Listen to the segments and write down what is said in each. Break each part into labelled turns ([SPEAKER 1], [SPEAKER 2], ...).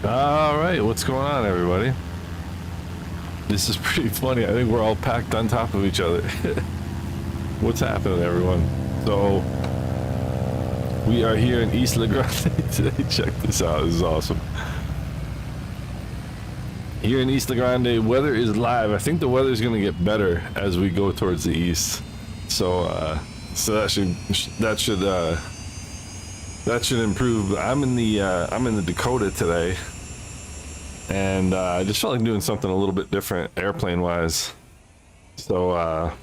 [SPEAKER 1] All right, what's going on, everybody? This is pretty funny. I think we're all packed on top of each other. What's happening, everyone? So we are here in Isla Grande today. Check this out. This is awesome. Here in Isla Grande, weather is live. I think the weather is going to get better as we go towards the east. So that should improve. I'm in the Dakota today. And I just felt like doing something a little bit different airplane wise. So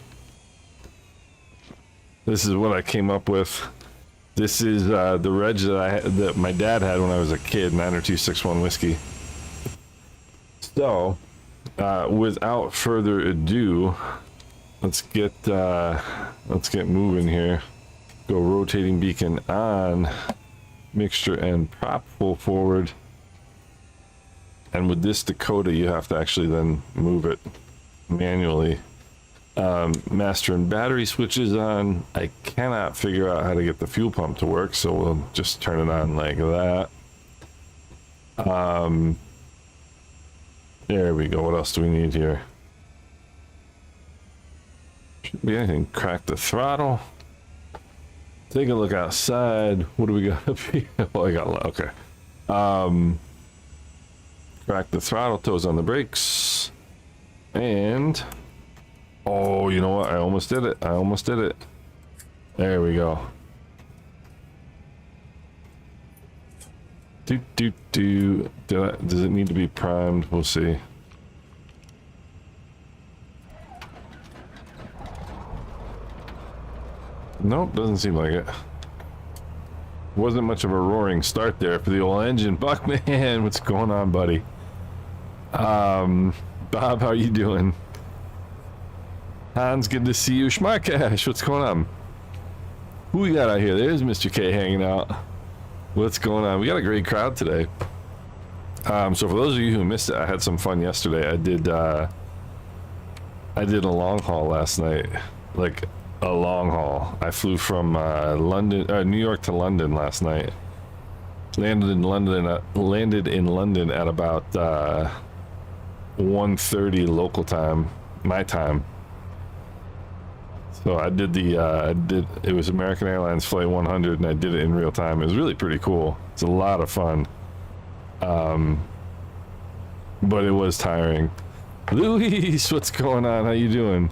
[SPEAKER 1] this is what I came up with. This is the reg that my dad had when I was a kid, 90261 whiskey. So without further ado, let's get moving here. Go rotating beacon on, mixture and prop full forward. And with this Dakota, you have to actually then move it manually. Master and battery switches on. I cannot figure out how to get the fuel pump to work, so we'll just turn it on like that. There we go. What else do we need here? Shouldn't be anything. Crack the throttle. Take a look outside. What do we got up here? Oh, I got okay. Crack the throttle, toes on the brakes, and oh, you know what? I almost did it. There we go. Does it need to be primed? We'll see. Nope, doesn't seem like it. Wasn't much of a roaring start there for the old engine. Buckman, what's going on, buddy? Bob, how you doing? Hans, good to see you. Schmarkash, what's going on? Who we got out here? There's Mr. K hanging out. What's going on? We got a great crowd today. So for those of you who missed it, I had some fun yesterday. I did a long haul last night, like a long haul. I flew from New York to London last night. Landed in London at about 1:30 local time, my time. So I did it was American Airlines Flight 100, and I did it in real time. It was really pretty cool. It's a lot of fun. But it was tiring. Luis, what's going on? How you doing?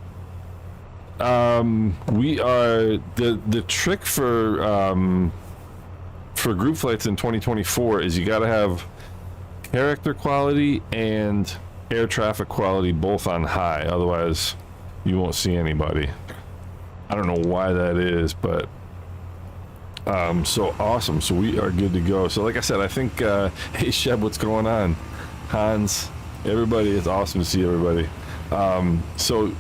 [SPEAKER 1] We are the trick for group flights in 2024 is you got to have character quality and air traffic quality both on high, otherwise you won't see anybody. I don't know why that is, but so awesome. So we are good to go. So like I said, I think hey Sheb, what's going on? Hans, everybody, it's awesome to see everybody. So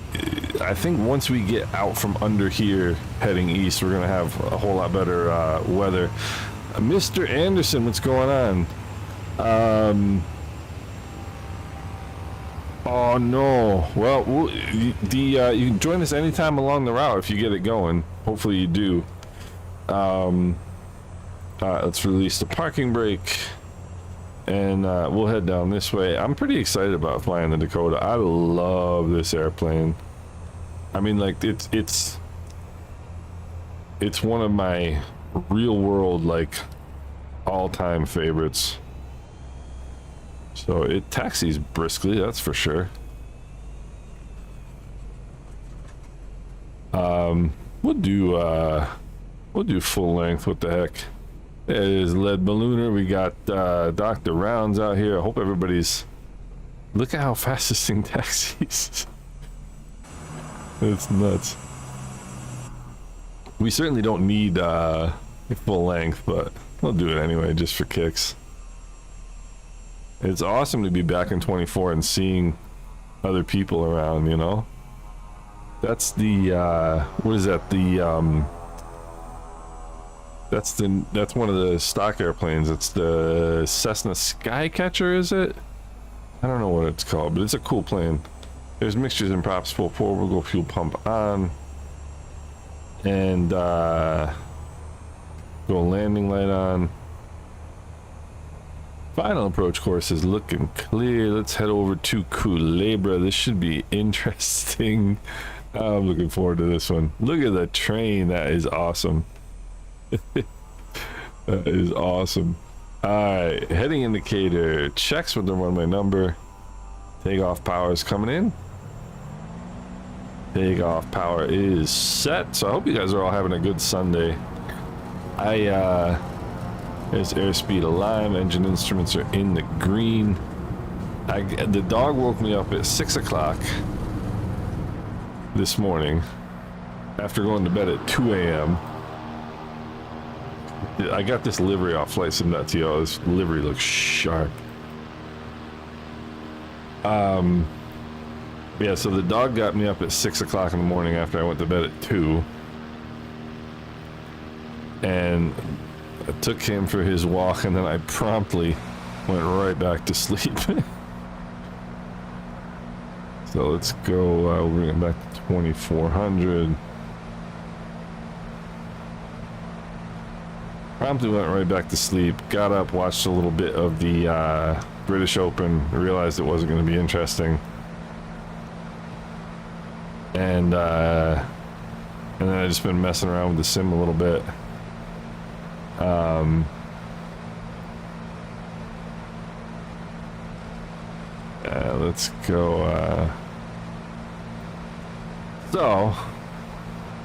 [SPEAKER 1] I think once we get out from under here heading east, we're gonna have a whole lot better weather. Mr. Anderson, what's going on? Oh no. Well, you can join us anytime along the route if you get it going. Hopefully you do. Let's release the parking brake, and we'll head down this way. I'm pretty excited about flying the Dakota. I love this airplane. I mean, like it's one of my real world, like, all-time favorites. So it taxis briskly, that's for sure. We'll do full length. What the heck? There's Lead Ballooner. We got Dr. Rounds out here. I hope everybody's. Look at how fast this thing taxis. It's nuts. We certainly don't need full length, but we'll do it anyway just for kicks. It's awesome to be back in 24 and seeing other people around, you know? That's the what is that? That's one of the stock airplanes. It's the Cessna Skycatcher, is it? I don't know what it's called, but it's a cool plane. There's mixtures and props full forward. We'll go fuel pump on. And go landing light on. Final approach course is looking clear. Let's head over to Culebra. This should be interesting. I'm looking forward to this one. Look at the train. That is awesome. That is awesome. Alright, heading indicator checks with the runway number. Takeoff power is coming in. Takeoff power is set. So I hope you guys are all having a good Sunday. There's airspeed alarm. Engine instruments are in the green. The dog woke me up at 6 o'clock this morning after going to bed at 2 a.m. I got this livery off FlightSim.to. This livery looks sharp. Yeah, so the dog got me up at 6 o'clock in the morning after I went to bed at 2. And I took him for his walk, and then I promptly went right back to sleep. So let's go, we'll bring it back to 2400. Promptly went right back to sleep, got up, watched a little bit of the British Open, realized it wasn't going to be interesting. And then I just been messing around with the sim a little bit. Let's go, so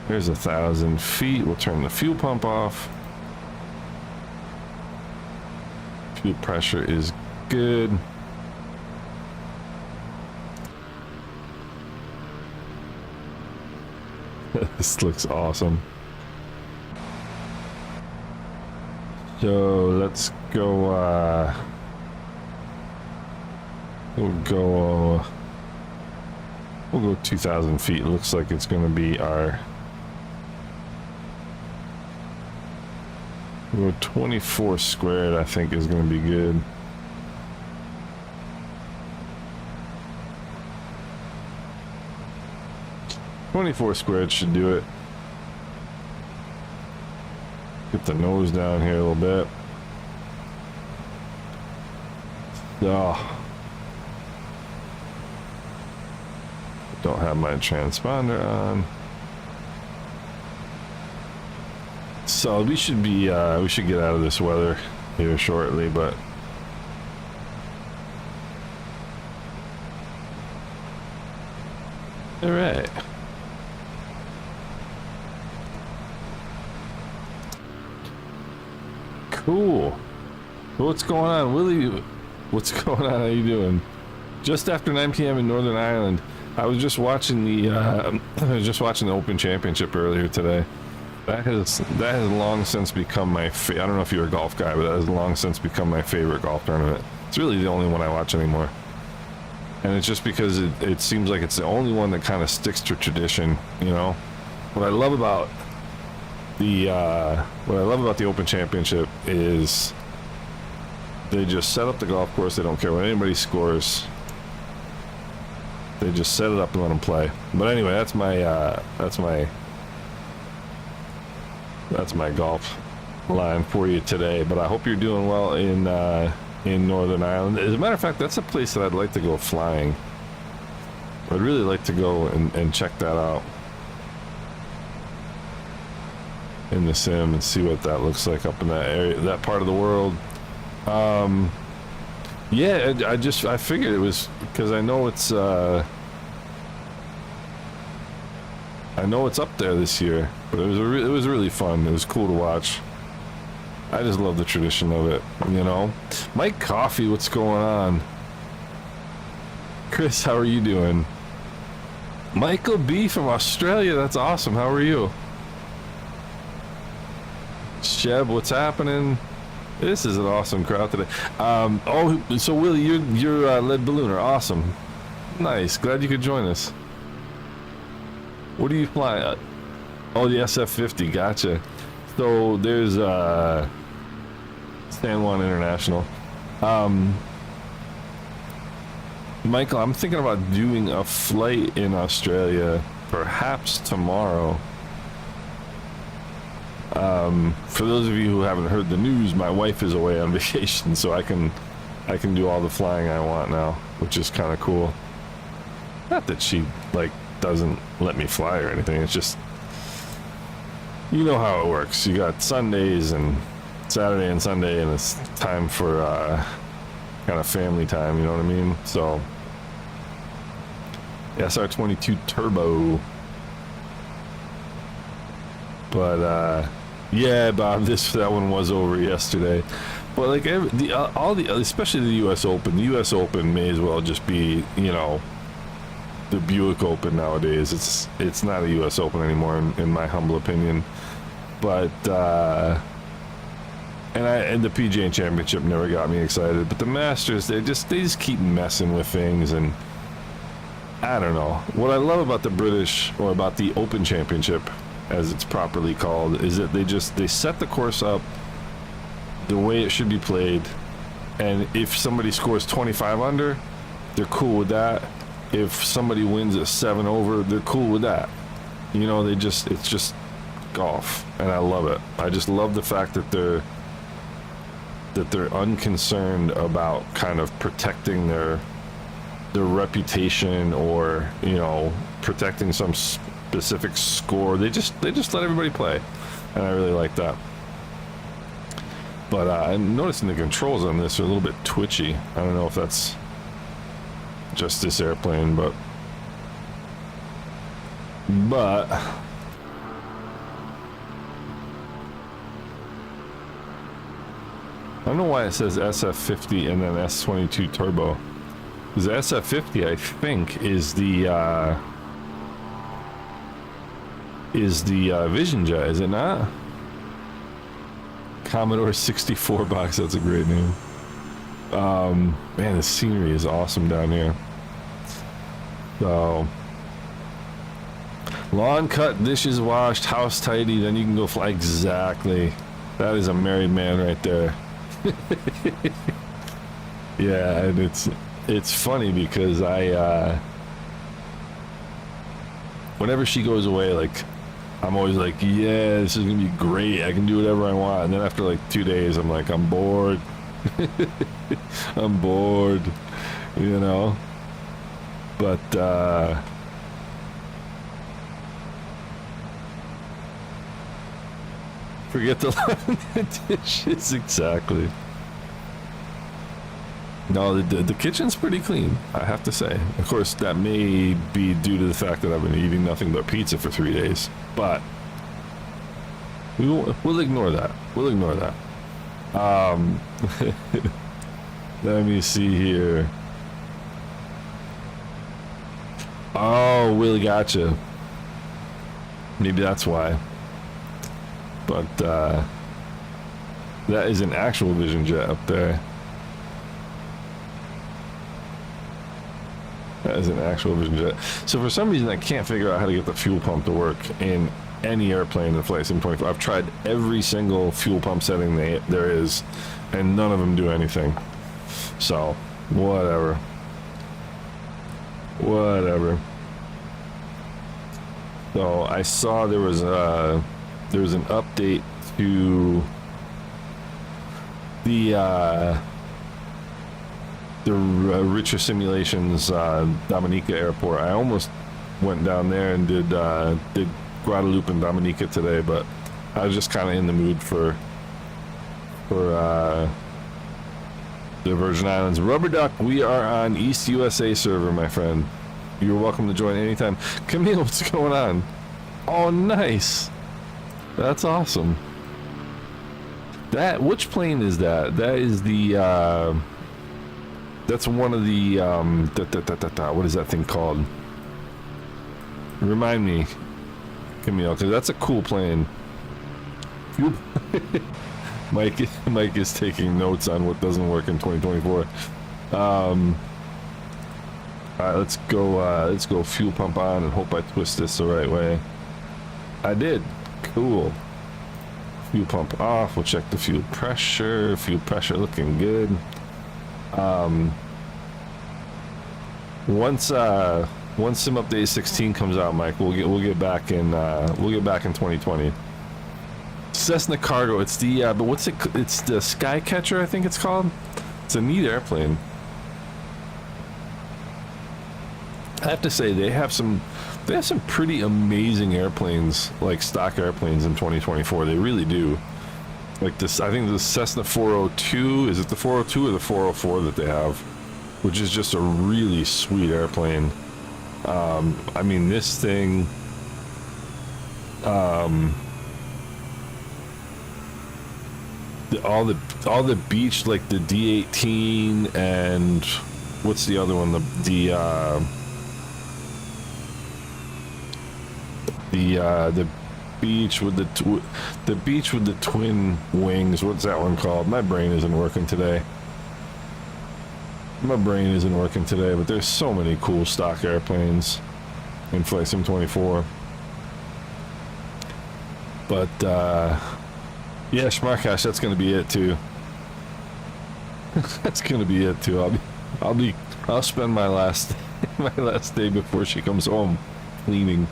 [SPEAKER 1] here's 1,000 feet. We'll turn the fuel pump off. Fuel pressure is good. This looks awesome. So let's go, we'll go 2,000 feet. It looks like it's going to be our, we'll go 24 squared, I think is going to be good. .24 squared should do it. Get the nose down here a little bit. Oh. Don't have my transponder on. So we should be, we should get out of this weather here shortly, but all right. Cool. What's going on, Willie? What's going on? How you doing? Just after 9 p.m. in Northern Ireland. I was just watching the Open Championship earlier today. That has long since become my I don't know if you're a golf guy, but that has long since become my favorite golf tournament. It's really the only one I watch anymore. And it's just because it seems like it's the only one that kind of sticks to tradition, you know. What I love about the Open Championship is they just set up the golf course. They don't care what anybody scores. They just set it up and let them play. But anyway, that's my golf line for you today. But I hope you're doing well in Northern Ireland. As a matter of fact, that's a place that I'd like to go flying. I'd really like to go and check that out in the sim and see what that looks like up in that area, that part of the world. Yeah, I figured it was because I know it's up there this year, but it was really fun. It was cool to watch. I just love the tradition of it, you know. Mike Coffee, what's going on? Chris, how are you doing? Michael B from Australia, that's awesome. How are you? Sheb, what's happening? This is an awesome crowd today. Oh, so Willie, you're lead ballooner. Awesome. Nice. Glad you could join us. What are you flying? Oh, the SF-50. Gotcha. So there's San Juan International. Michael, I'm thinking about doing a flight in Australia, perhaps tomorrow. For those of you who haven't heard the news, my wife is away on vacation, so I can I can do all the flying I want now, which is kind of cool. Not that she like doesn't let me fly or anything. It's just, you know how it works. You got Sundays and Saturday and Sunday, and it's time for kind of family time. You know what I mean? So SR22 Turbo. But yeah, Bob, that one was over yesterday. But like especially the U.S. Open. The U.S. Open may as well just be, you know, the Buick Open nowadays. It's not a U.S. Open anymore, in my humble opinion. But and the PGA Championship never got me excited. But the Masters, they just keep messing with things, and I don't know. What I love about the British, or about the Open Championship, as it's properly called, is that they set the course up the way it should be played, and if somebody scores 25 under, they're cool with that. If somebody wins at 7 over, they're cool with that. You know, it's just golf, and I love it. I just love the fact that they're unconcerned about kind of protecting their reputation, or, you know, protecting some specific score. They just let everybody play, and I really like that. But I'm noticing the controls on this are a little bit twitchy. I don't know if that's just this airplane, but I don't know why it says SF50 and then S22 Turbo. Because the SF50, I think, is the Vision Jet, is it not? Commodore 64 box, that's a great name. Man, the scenery is awesome down here. So, lawn cut, dishes washed, house tidy, then you can go fly. Exactly. That is a married man right there. Yeah, and it's funny because whenever she goes away, like, I'm always like, yeah, this is gonna be great, I can do whatever I want. And then after like 2 days, I'm like, I'm bored. I'm bored, you know. But forget the dishes. Exactly. No, the kitchen's pretty clean, I have to say. Of course, that may be due to the fact that I've been eating nothing but pizza for 3 days. But we'll ignore that. We'll ignore that. Let me see here. Oh, Willie, gotcha. Maybe that's why. But that is an actual Vision Jet up there. That is an actual Vision Jet. So for some reason, I can't figure out how to get the fuel pump to work in any airplane in Flight Sim 24. I've tried every single fuel pump setting there is, and none of them do anything. So, whatever. Whatever. So I saw there was an update to the Richer Simulations Dominica Airport. I almost went down there and did Guadalupe and Dominica today, but I was just kind of in the mood for the Virgin Islands. Rubber Duck, we are on East USA server, my friend. You're welcome to join anytime. Camille, what's going on? Oh, nice. That's awesome. Which plane is that? That is the that's one of the what is that thing called? Remind me, Camille, because that's a cool plane. Mike is taking notes on what doesn't work in 2024. All right, let's go fuel pump on and hope I twist this the right way. I did. Cool. Fuel pump off. We'll check the fuel pressure. Fuel pressure looking good. Once Sim Update 16 comes out, Mike, we'll get back in 2020. Cessna Cargo. It's the but what's it? It's the Skycatcher, I think it's called. it's a neat airplane. I have to say they have some pretty amazing airplanes, like stock airplanes in 2024. They really do. Like this, I think the Cessna 402, is it the 402 or the 404 that they have, which is just a really sweet airplane. I mean, this thing, all the beach, like the D18 and what's the other one, the beach with the twin wings. What's that one called? My brain isn't working today. But there's so many cool stock airplanes in Flight Sim 24. But yeah, Schmarkash, that's gonna be it too. That's gonna be it too. I'll spend my last day before she comes home cleaning.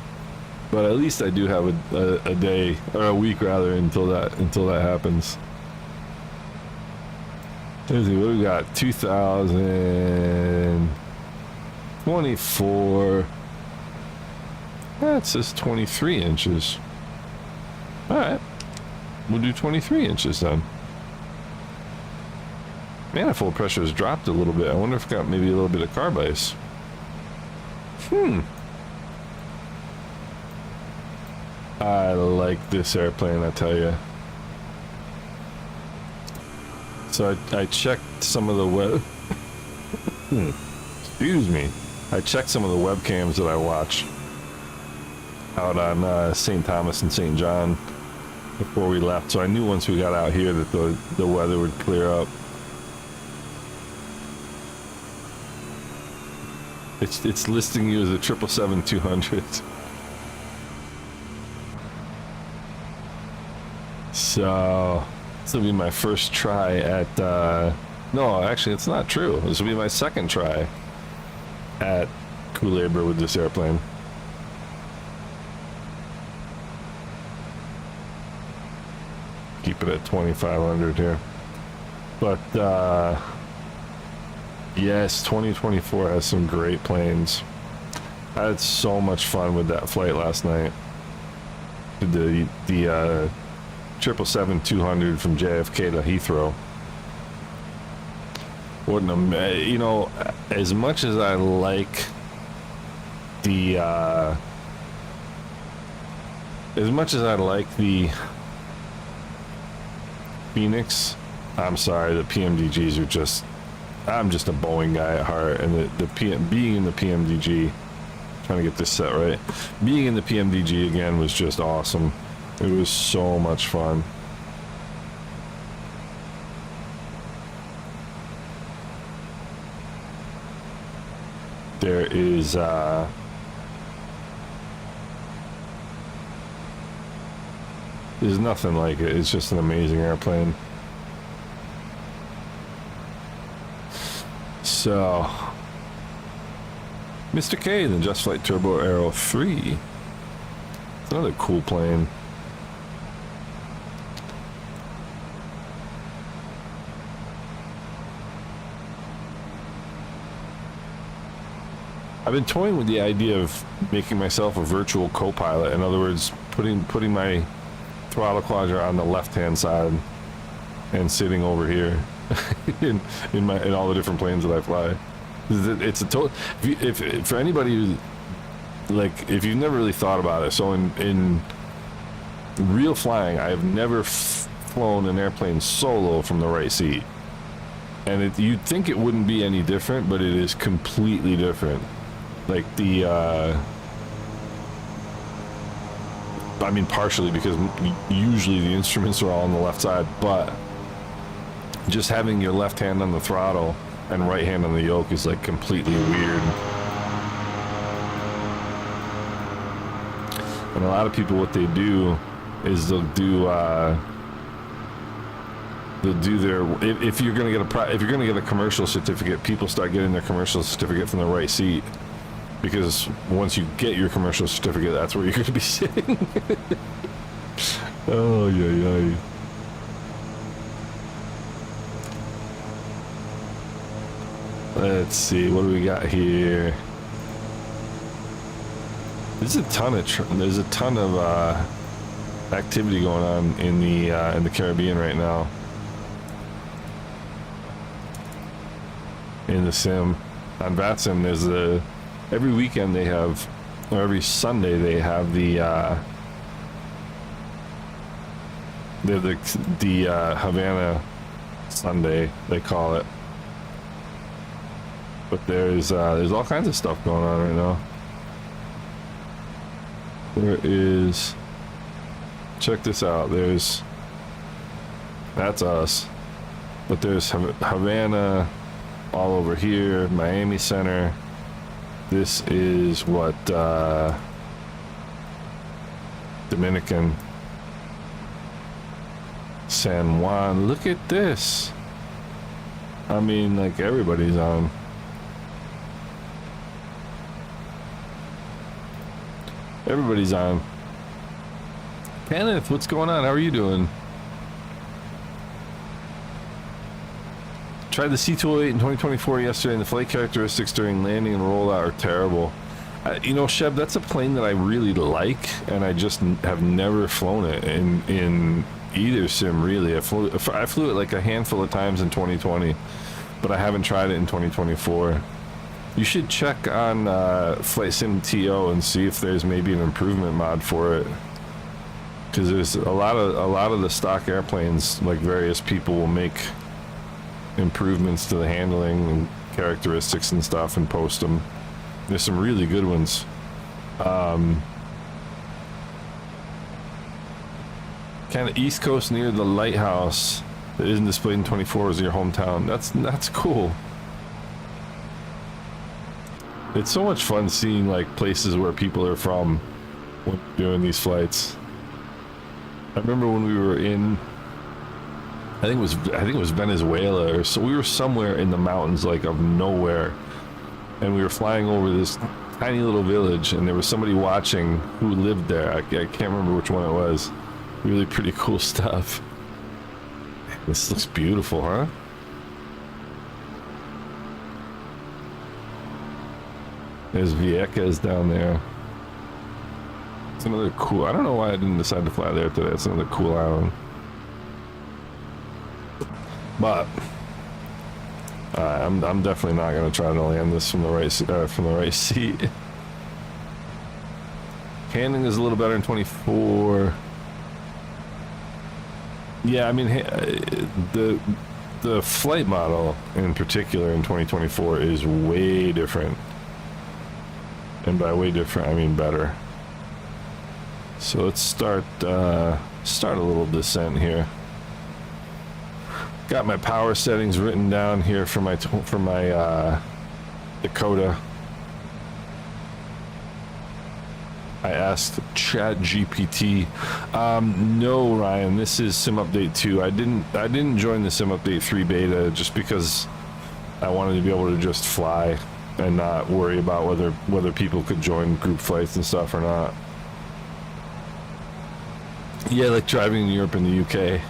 [SPEAKER 1] But at least I do have a day, or a week rather, until that happens. Let's see, what do we got? 2024. That says 23 inches. Alright. We'll do 23 inches then. Manifold pressure has dropped a little bit. I wonder if it got maybe a little bit of carb ice. I like this airplane, I tell you. So I checked some of the web. Excuse me. I checked some of the webcams that I watch out on St. Thomas and St. John before we left. So I knew once we got out here that the weather would clear up. It's listing you as a 777-200. So this will be my first try at no, actually it's not true. This will be my second try at Labor with this airplane. Keep it at 2,500 here. But yes, 2024 has some great planes. I had so much fun with that flight last night. The 777-200 from JFK to Heathrow. What an you know, as much as I like the Phoenix, I'm sorry, the PMDGs are just, I'm just a Boeing guy at heart, and being in the PMDG, trying to get this set right, being in the PMDG again was just awesome. It was so much fun. There is there's nothing like it. It's just an amazing airplane. So Mr. K, the Just Flight Turbo Aero 3. It's another cool plane. I've been toying with the idea of making myself a virtual co-pilot. In other words, putting my throttle quadra on the left-hand side and sitting over here in all the different planes that I fly. It's a total. If for anybody who, like, if you've never really thought about it, so in real flying, I have never flown an airplane solo from the right seat, and you'd think it wouldn't be any different, but it is completely different. Like I mean, partially because usually the instruments are all on the left side, but just having your left hand on the throttle and right hand on the yoke is like completely weird. And a lot of people, what they do is they'll do their, if you're gonna get a commercial certificate, people start getting their commercial certificate from the right seat, because once you get your commercial certificate, that's where you're going to be sitting. Oh, yeah. Let's see, what do we got here? There's a ton of activity going on in the Caribbean right now. In the sim, on VATSIM, there's every weekend they have, or every Sunday they have the Havana Sunday, they call it. But there's all kinds of stuff going on right now. There is, check this out, that's us, but there's Havana all over here, Miami Center. This is what, Dominican, San Juan. Look at this. I mean, like, everybody's on. Everybody's on. Kenneth, what's going on? How are you doing? Tried the C208 in 2024 yesterday, and the flight characteristics during landing and rollout are terrible. You know, Sheb, that's a plane that I really like, and I just have never flown it in either sim, really. I flew it like a handful of times in 2020, but I haven't tried it in 2024. You should check on Flight Sim TO and see if there's maybe an improvement mod for it, because there's a lot of the stock airplanes, like, various people will make improvements to the handling and characteristics and stuff and post them. There's some really good ones. Kind of East Coast near the lighthouse that isn't displayed in 24 is your hometown. That's cool. It's so much fun seeing, like, places where people are from when doing these flights. I remember when we were in, I think it was Venezuela, or so. We were somewhere in the mountains, like, of nowhere, and we were flying over this tiny little village, and there was somebody watching who lived there. I can't remember which one it was. Really pretty cool stuff. This looks beautiful, huh? There's Vieques down there. It's another cool, I don't know why I didn't decide to fly there today. It's another cool island. But I'm definitely not going to try to land this from the right seat. Handling is a little better in 24. Yeah, I mean, the flight model in particular in 2024 is way different. And by way different, I mean better. So let's start a little descent here. Got my power settings written down here for my Dakota. I asked ChatGPT. No, Ryan, this is Sim Update 2. I didn't join the Sim Update 3 beta just because I wanted to be able to just fly and not worry about whether people could join group flights and stuff or not. Yeah, like driving in Europe and the UK.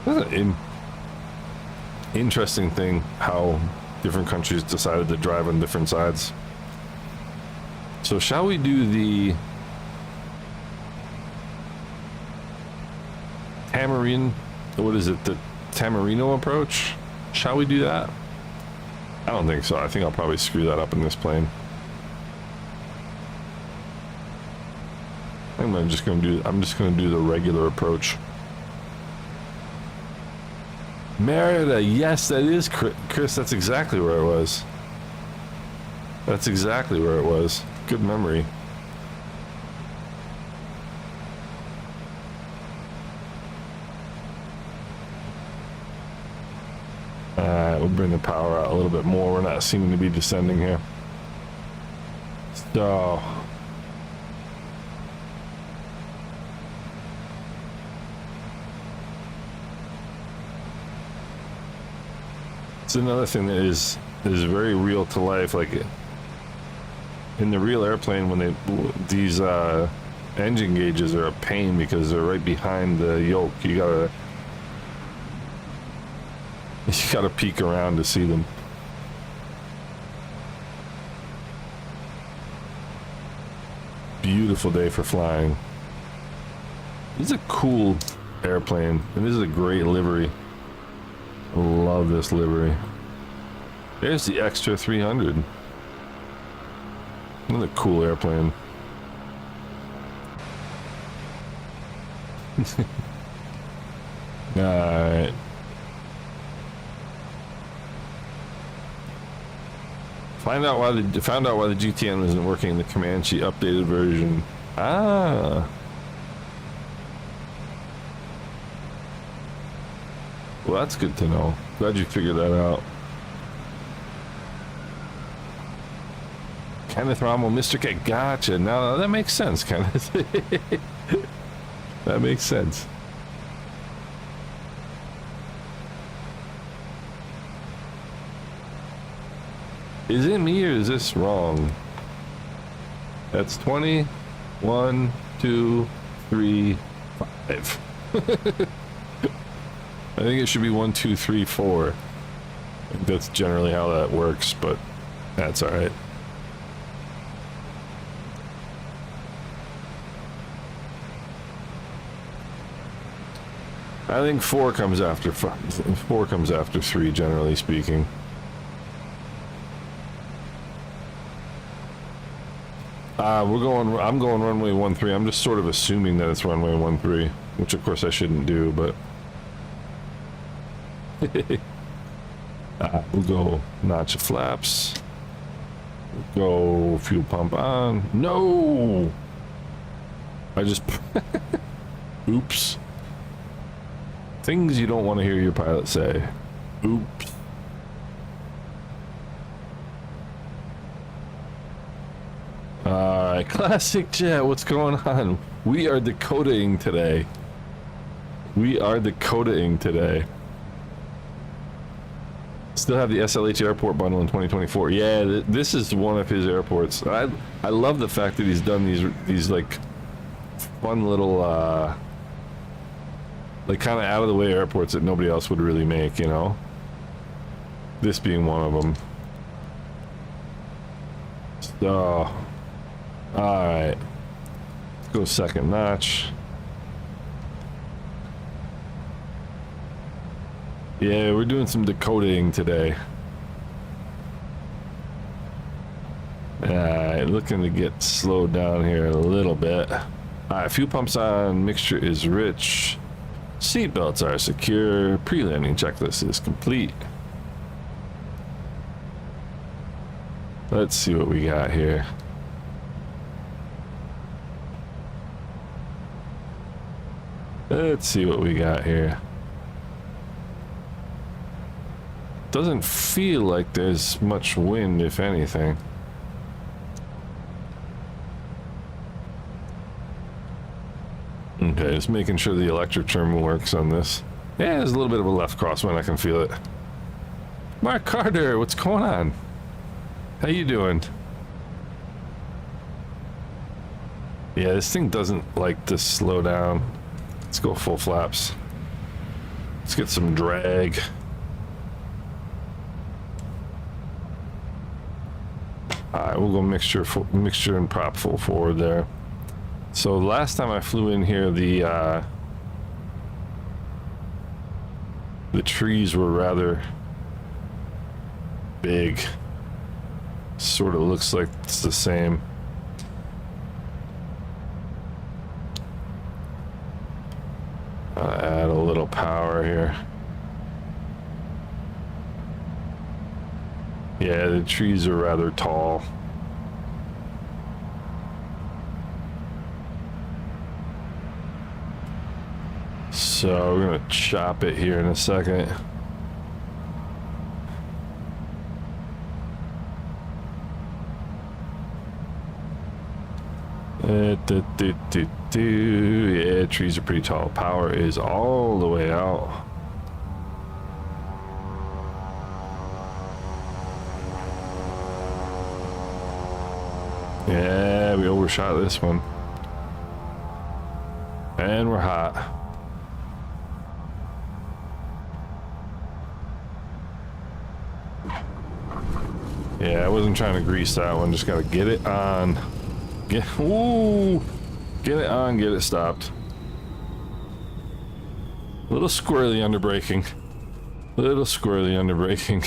[SPEAKER 1] That's an interesting thing how different countries decided to drive on different sides. So shall we do the Tamarin, what is it, the Tamarino approach? Shall we do that? I don't think so. I think I'll probably screw that up in this plane. I'm just gonna do the regular approach. Merida, yes, that is Chris. That's exactly where it was. That's exactly where it was. Good memory. We'll bring the power out a little bit more. We're not seeming to be descending here. So it's another thing that is very real to life. Like in the real airplane, when these engine gauges are a pain because they're right behind the yoke. You gotta You gotta peek around to see them. Beautiful day for flying. This is a cool airplane, and this is a great livery. I love this livery. There's the extra 300. Another cool airplane. Alright. Found out why the GTN isn't working in the Comanche updated version. Ah. Well, that's good to know. Glad you figured that out. Kenneth Rommel, Mr. K. Gotcha. Now that makes sense, Kenneth. That makes sense. Is it me or is this wrong? That's 20, 1, 2, 3, 5. I think it should be 1, 2, 3, 4. I think that's generally how that works, but that's alright. I think 4 comes after 5. 4 comes after 3, generally speaking. I'm going runway 13. I'm just sort of assuming that it's runway 13, which of course I shouldn't do, but we'll go notch of flaps. We'll go fuel pump on. No! I just oops. Things you don't want to hear your pilot say. Oops. Alright, Classic Jet, what's going on? We are Dakotaing today. We are Dakotaing today. Still have the SLH airport bundle in 2024. Yeah, this is one of his airports. I love the fact that he's done these like fun little like kind of out of the way airports that nobody else would really make, you know? This being one of them. So, alright. Let's go second notch. Yeah, we're doing some Dakotaing today. Alright, looking to get slowed down here a little bit. Alright, fuel pumps on, mixture is rich. Seatbelts are secure. Pre-landing checklist is complete. Let's see what we got here. Let's see what we got here. Doesn't feel like there's much wind, if anything. Okay, just making sure the electric terminal works on this. Yeah, there's a little bit of a left crosswind, I can feel it. Mark Carter, what's going on? How you doing? Yeah, this thing doesn't like to slow down. Let's go full flaps. Let's get some drag. Alright, we'll go mixture and prop full forward there. So last time I flew in here, the trees were rather big. Sort of looks like it's the same. I'll add a little power here. Yeah, the trees are rather tall. So we're gonna chop it here in a second. Yeah, trees are pretty tall. Power is all the way out. Yeah, we overshot this one. And we're hot. Yeah, I wasn't trying to grease that one. Just gotta get it on. Get it on. Get it stopped. A little squirrely under braking. Little squirrely under braking.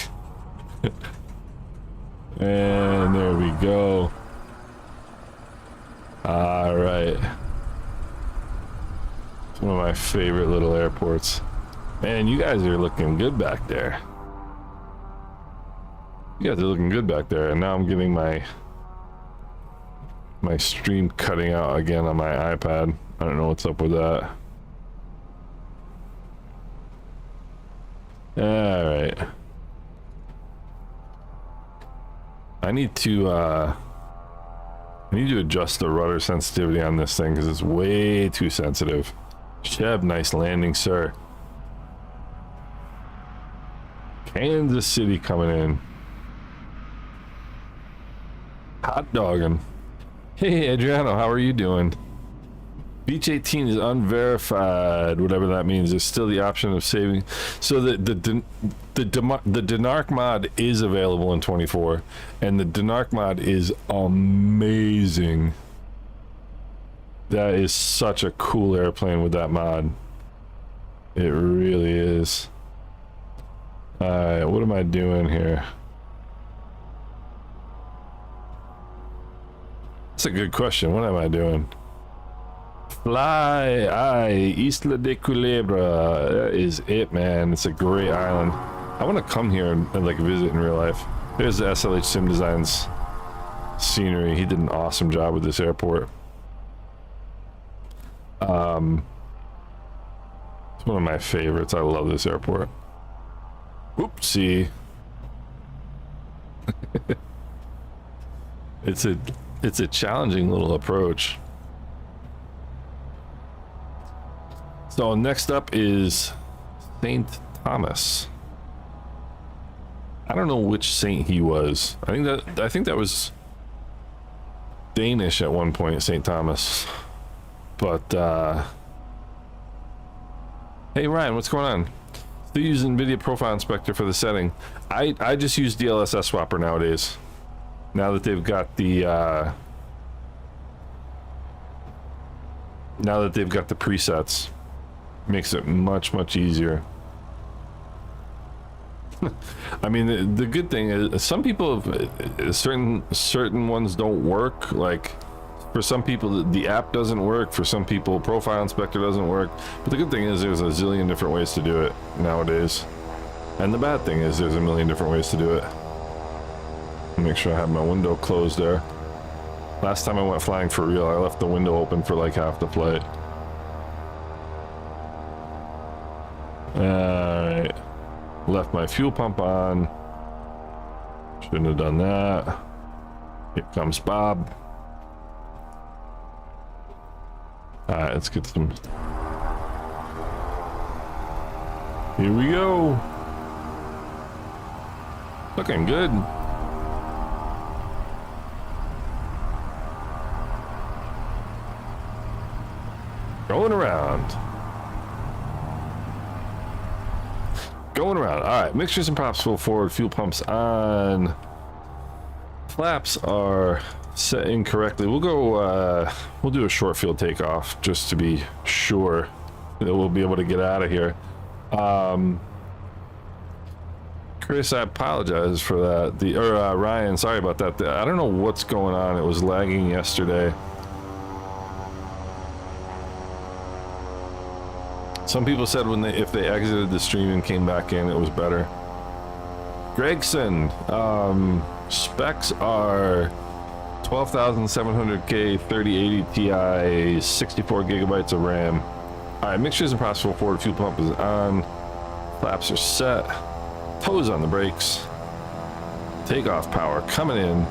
[SPEAKER 1] And there we go. All right. It's one of my favorite little airports. Man, you guys are looking good back there. You guys are looking good back there, and now I'm getting my stream cutting out again on my iPad. I don't know what's up with that. All right. I need to adjust the rudder sensitivity on this thing because it's way too sensitive. Sheb, nice landing, sir. Kansas City coming in. Hot dogging. Hey, Adriano, how are you doing? Beach 18 is unverified, whatever that means. There's still the option of saving. So the Denark mod is available in 24, and the Denark mod is amazing. That is such a cool airplane with that mod. It really is. Alright, what am I doing here? That's a good question. What am I doing? Fly, Isla de Culebra. That is it, man. It's a great island. I want to come here and like visit in real life. There's the SLH Sim Designs scenery. He did an awesome job with this airport. It's one of my favorites. I love this airport. Oopsie. It's a challenging little approach. So next up is St. Thomas. I don't know which saint he was. I think that was Danish at one point, St. Thomas. But hey Ryan, what's going on? Still using NVIDIA Profile Inspector for the setting. I just use DLSS Swapper nowadays. Now that they've got the presets, makes it much easier. I mean, the good thing is some people have, certain ones don't work. Like for some people the app doesn't work, for some people Profile Inspector doesn't work, but the good thing is there's a zillion different ways to do it nowadays, and the bad thing is there's a million different ways to do it. Make sure I have my window closed there. Last time I went flying for real, I left the window open for like half the flight. Alright. Left my fuel pump on. Shouldn't have done that. Here comes Bob. Alright, let's get some. Here we go. Looking good. Going around. Going around. All right, mixtures and props full forward, fuel pumps on. Flaps are set incorrectly. We'll go, we'll do a short field takeoff just to be sure that we'll be able to get out of here. Chris, I apologize for that. Ryan, sorry about that. I don't know what's going on. It was lagging yesterday. Some people said if they exited the stream and came back in, it was better. Gregson, specs are 12,700K 3080 Ti, 64 gigabytes of RAM. All right, mixtures and props full forward, fuel pump is on, flaps are set, toes on the brakes, takeoff power coming in,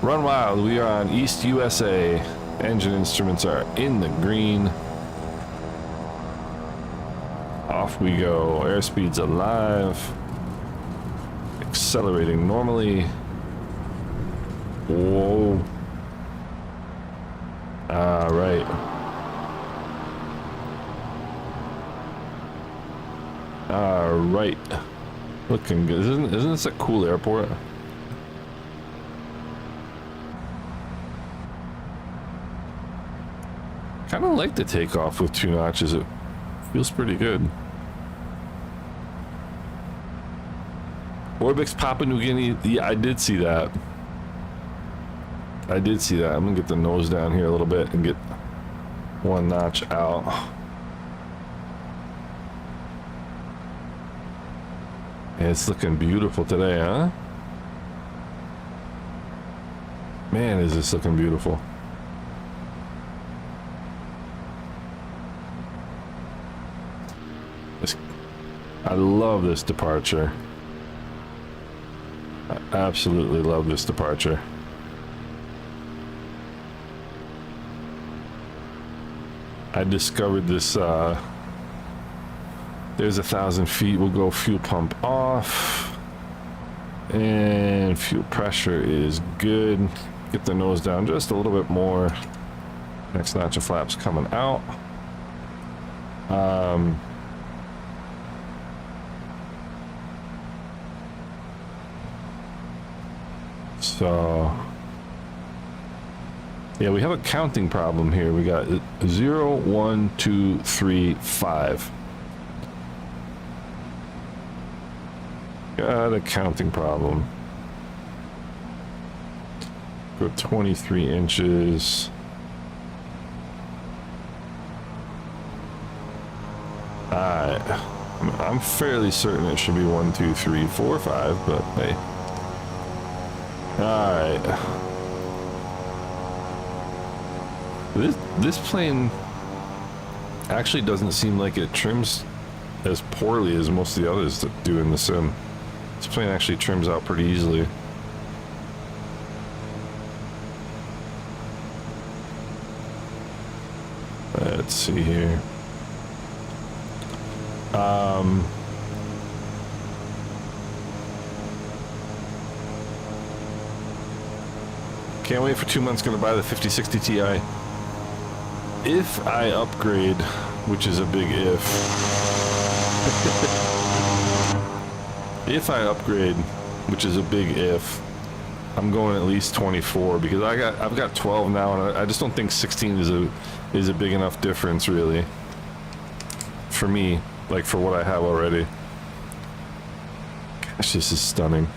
[SPEAKER 1] run wild. We are on East USA. Engine instruments are in the green. Off we go. Airspeed's alive. Accelerating normally. Whoa. All right. All right. Looking good. Isn't this a cool airport? of like the takeoff with 2 notches. It feels pretty good. Orbix Papua New Guinea. Yeah, I did see that. I did see that. I'm gonna get the nose down here a little bit and get 1 notch out. Yeah, it's looking beautiful today, huh? Man, is this looking beautiful. I love this departure. I absolutely love this departure. I discovered this, there's 1,000 feet. We'll go fuel pump off. And fuel pressure is good. Get the nose down just a little bit more. Next notch of flaps coming out. So yeah, we have a counting problem here. We got 0, 1, 2, 3, 5. Got a counting problem. Go 23 inches. Alright. I'm fairly certain it should be 1, 2, 3, 4, 5, but hey. Alright. This plane actually doesn't seem like it trims as poorly as most of the others that do in the sim. This plane actually trims out pretty easily. Let's see here. Can't wait for 2 months. Gonna buy the 5060 Ti. If I upgrade, which is a big if. If I upgrade, which is a big if, I'm going at least 24 because I've got 12 now, and I just don't think 16 is a big enough difference really for me, like for what I have already. Gosh, this is stunning.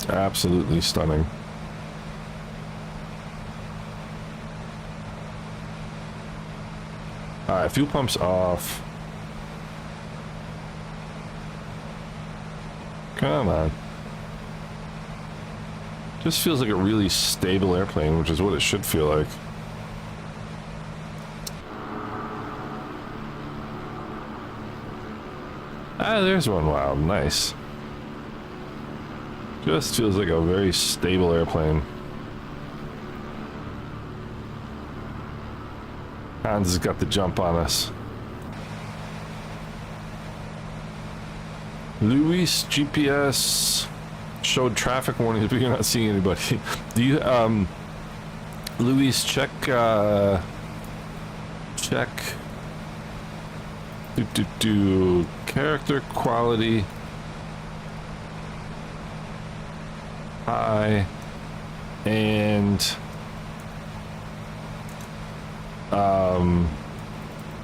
[SPEAKER 1] Absolutely stunning. Alright, fuel pump's off. Come on. Just feels like a really stable airplane, which is what it should feel like. Ah, there's one. Wow, nice. Just feels like a very stable airplane. Hans has got the jump on us. Luis GPS showed traffic warnings, but you're not seeing anybody. Do you, Luis, check, character quality. High and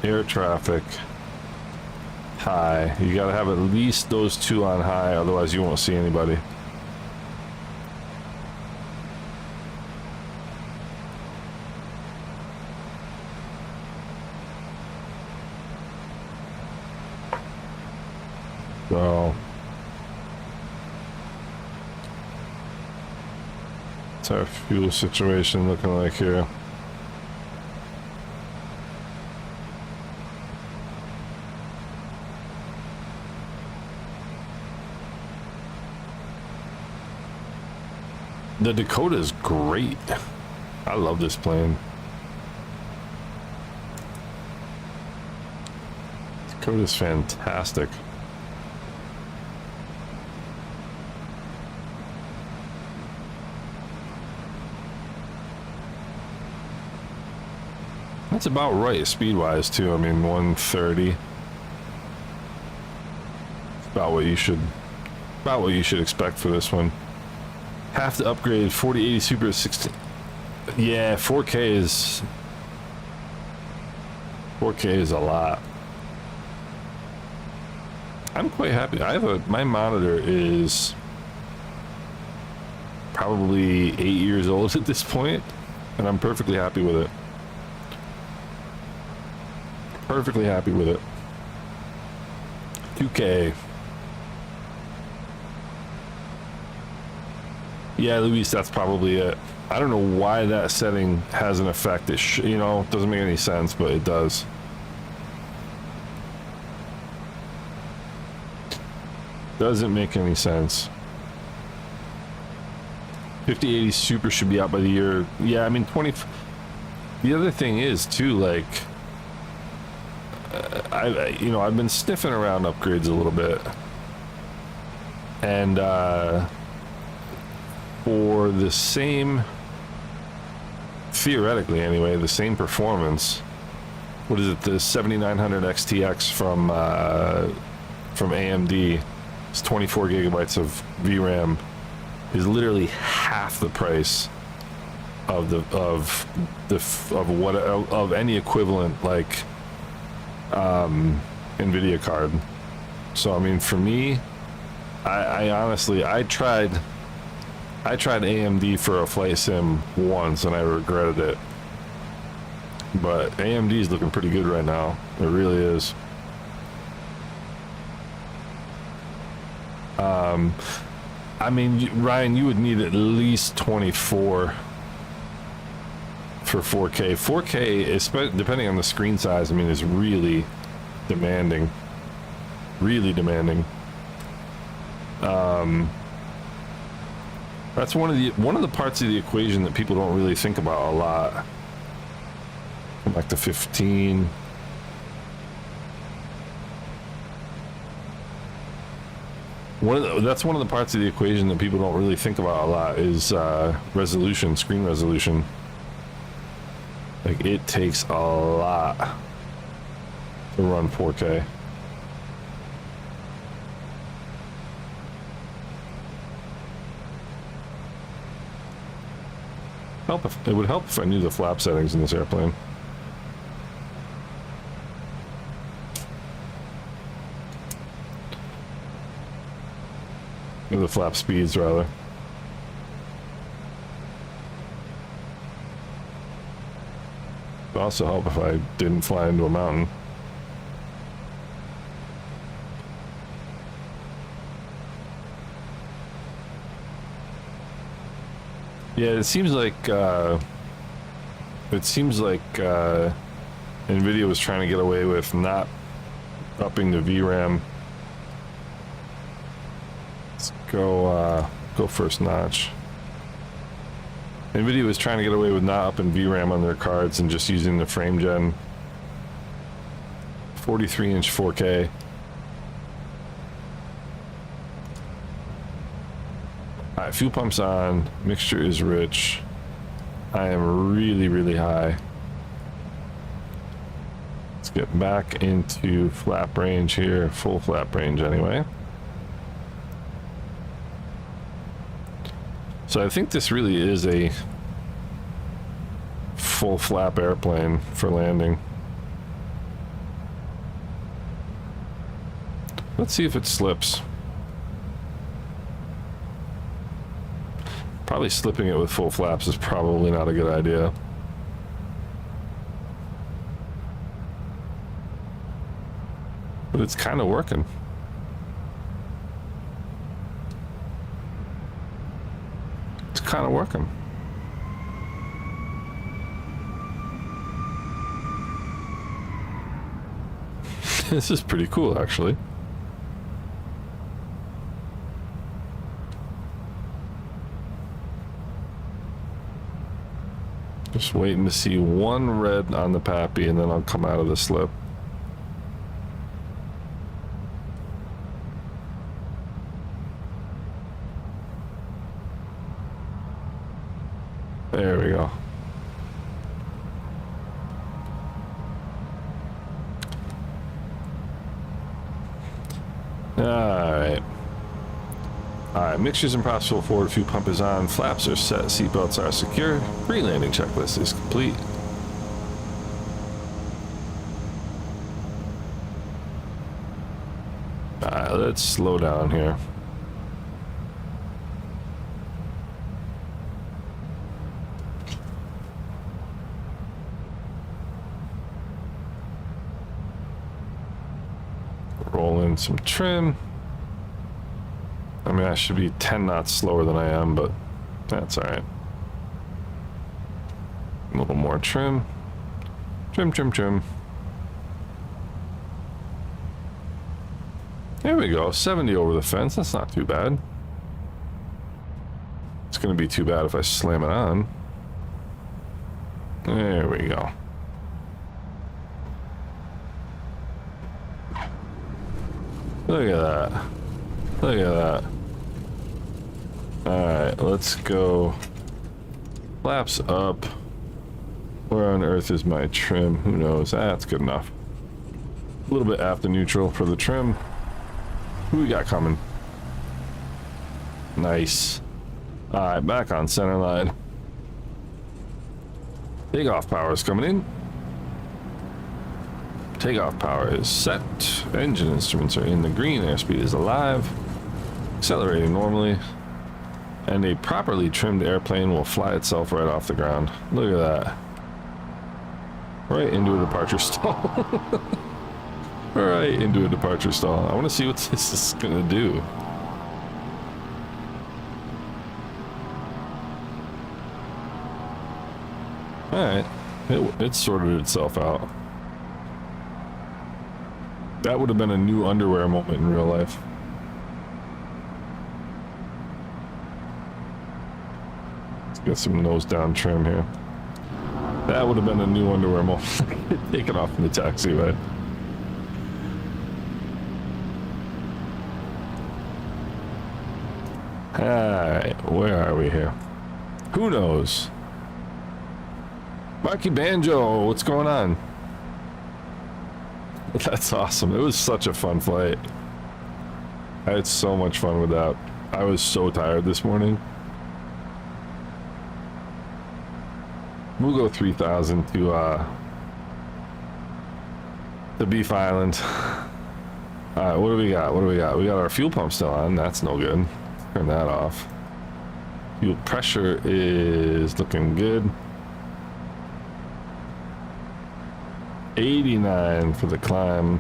[SPEAKER 1] air traffic high. You gotta have at least those 2 on high, otherwise you won't see anybody. So what's our fuel situation looking like here? The Dakota is great. I love this plane. Dakota's fantastic. That's about right speed-wise too. I mean, 130. It's about what you should expect for this one. Have to upgrade 4080 Super 16. Yeah, 4K is a lot. I'm quite happy. My monitor is probably 8 years old at this point, and I'm perfectly happy with it. Perfectly happy with it. 2K. Yeah, Luis, that's probably it. I don't know why that setting has an effect. It doesn't make any sense, but it does. Doesn't make any sense. 5080 Super should be out by the year. Yeah, I mean, the other thing is too, like, I've been sniffing around upgrades a little bit, and for the same, theoretically anyway, the same performance. What is it? The 7900 XTX from AMD. It's 24 gigabytes of VRAM. Is literally half the price of any equivalent like NVIDIA card. So I mean, for me, I honestly tried AMD for a flight sim once and I regretted it. But AMD is looking pretty good right now. It really is. I mean, Ryan, you would need at least 24 for 4K. 4K, depending on the screen size, I mean, is really demanding. Really demanding. That's one of the parts of the equation that people don't really think about a lot. Come back to 15. That's one of the parts of the equation that people don't really think about a lot is resolution, screen resolution. Like, it takes a lot to run 4K. It would help if I knew the flap settings in this airplane. Or the flap speeds, rather. It would also help if I didn't fly into a mountain. Yeah, it seems like NVIDIA was trying to get away with not upping the VRAM. Let's go first notch. NVIDIA was trying to get away with not upping VRAM on their cards and just using the frame gen. 43-inch 4K. Alright, fuel pump's on. Mixture is rich. I am really, really high. Let's get back into flap range here. Full flap range anyway. So I think this really is a full flap airplane for landing. Let's see if it slips. Probably slipping it with full flaps is probably not a good idea. But it's kind of working. It's kind of working. This is pretty cool, actually. Just waiting to see one red on the Pappy and then I'll come out of the slip. There we go. All right. Alright, mixtures and props full forward, fuel pump is on, flaps are set, seatbelts are secure, pre-landing checklist is complete. Alright, let's slow down here. Roll in some trim. I mean, I should be 10 knots slower than I am, but that's all right. A little more trim. Trim, trim, trim. There we go, 70 over the fence, that's not too bad. It's gonna be too bad if I slam it on. There we go. Look at that. Look at that. Alright, let's go. Flaps up. Where on earth is my trim? Who knows? That's good enough. A little bit after neutral for the trim. Who we got coming? Nice. Alright, back on center line. Takeoff power is coming in. Takeoff power is set. Engine instruments are in the green. Airspeed is alive. Accelerating normally. And a properly trimmed airplane will fly itself right off the ground. Look at that. Right into a departure stall. Right into a departure stall. I want to see what this is going to do. Alright. It sorted itself out. That would have been a new underwear moment in real life. Let's get some nose down trim here. That would have been a new underwear moment. Taken off in the taxiway. Alright, where are we here? Who knows? Marky Banjo, what's going on? That's awesome. It was such a fun flight. I had so much fun with that. I was so tired this morning. We'll go 3,000 to Beef Island. Alright, what do we got? What do we got? We got our fuel pump still on. That's no good. Turn that off. Fuel pressure is looking good. 89 for the climb.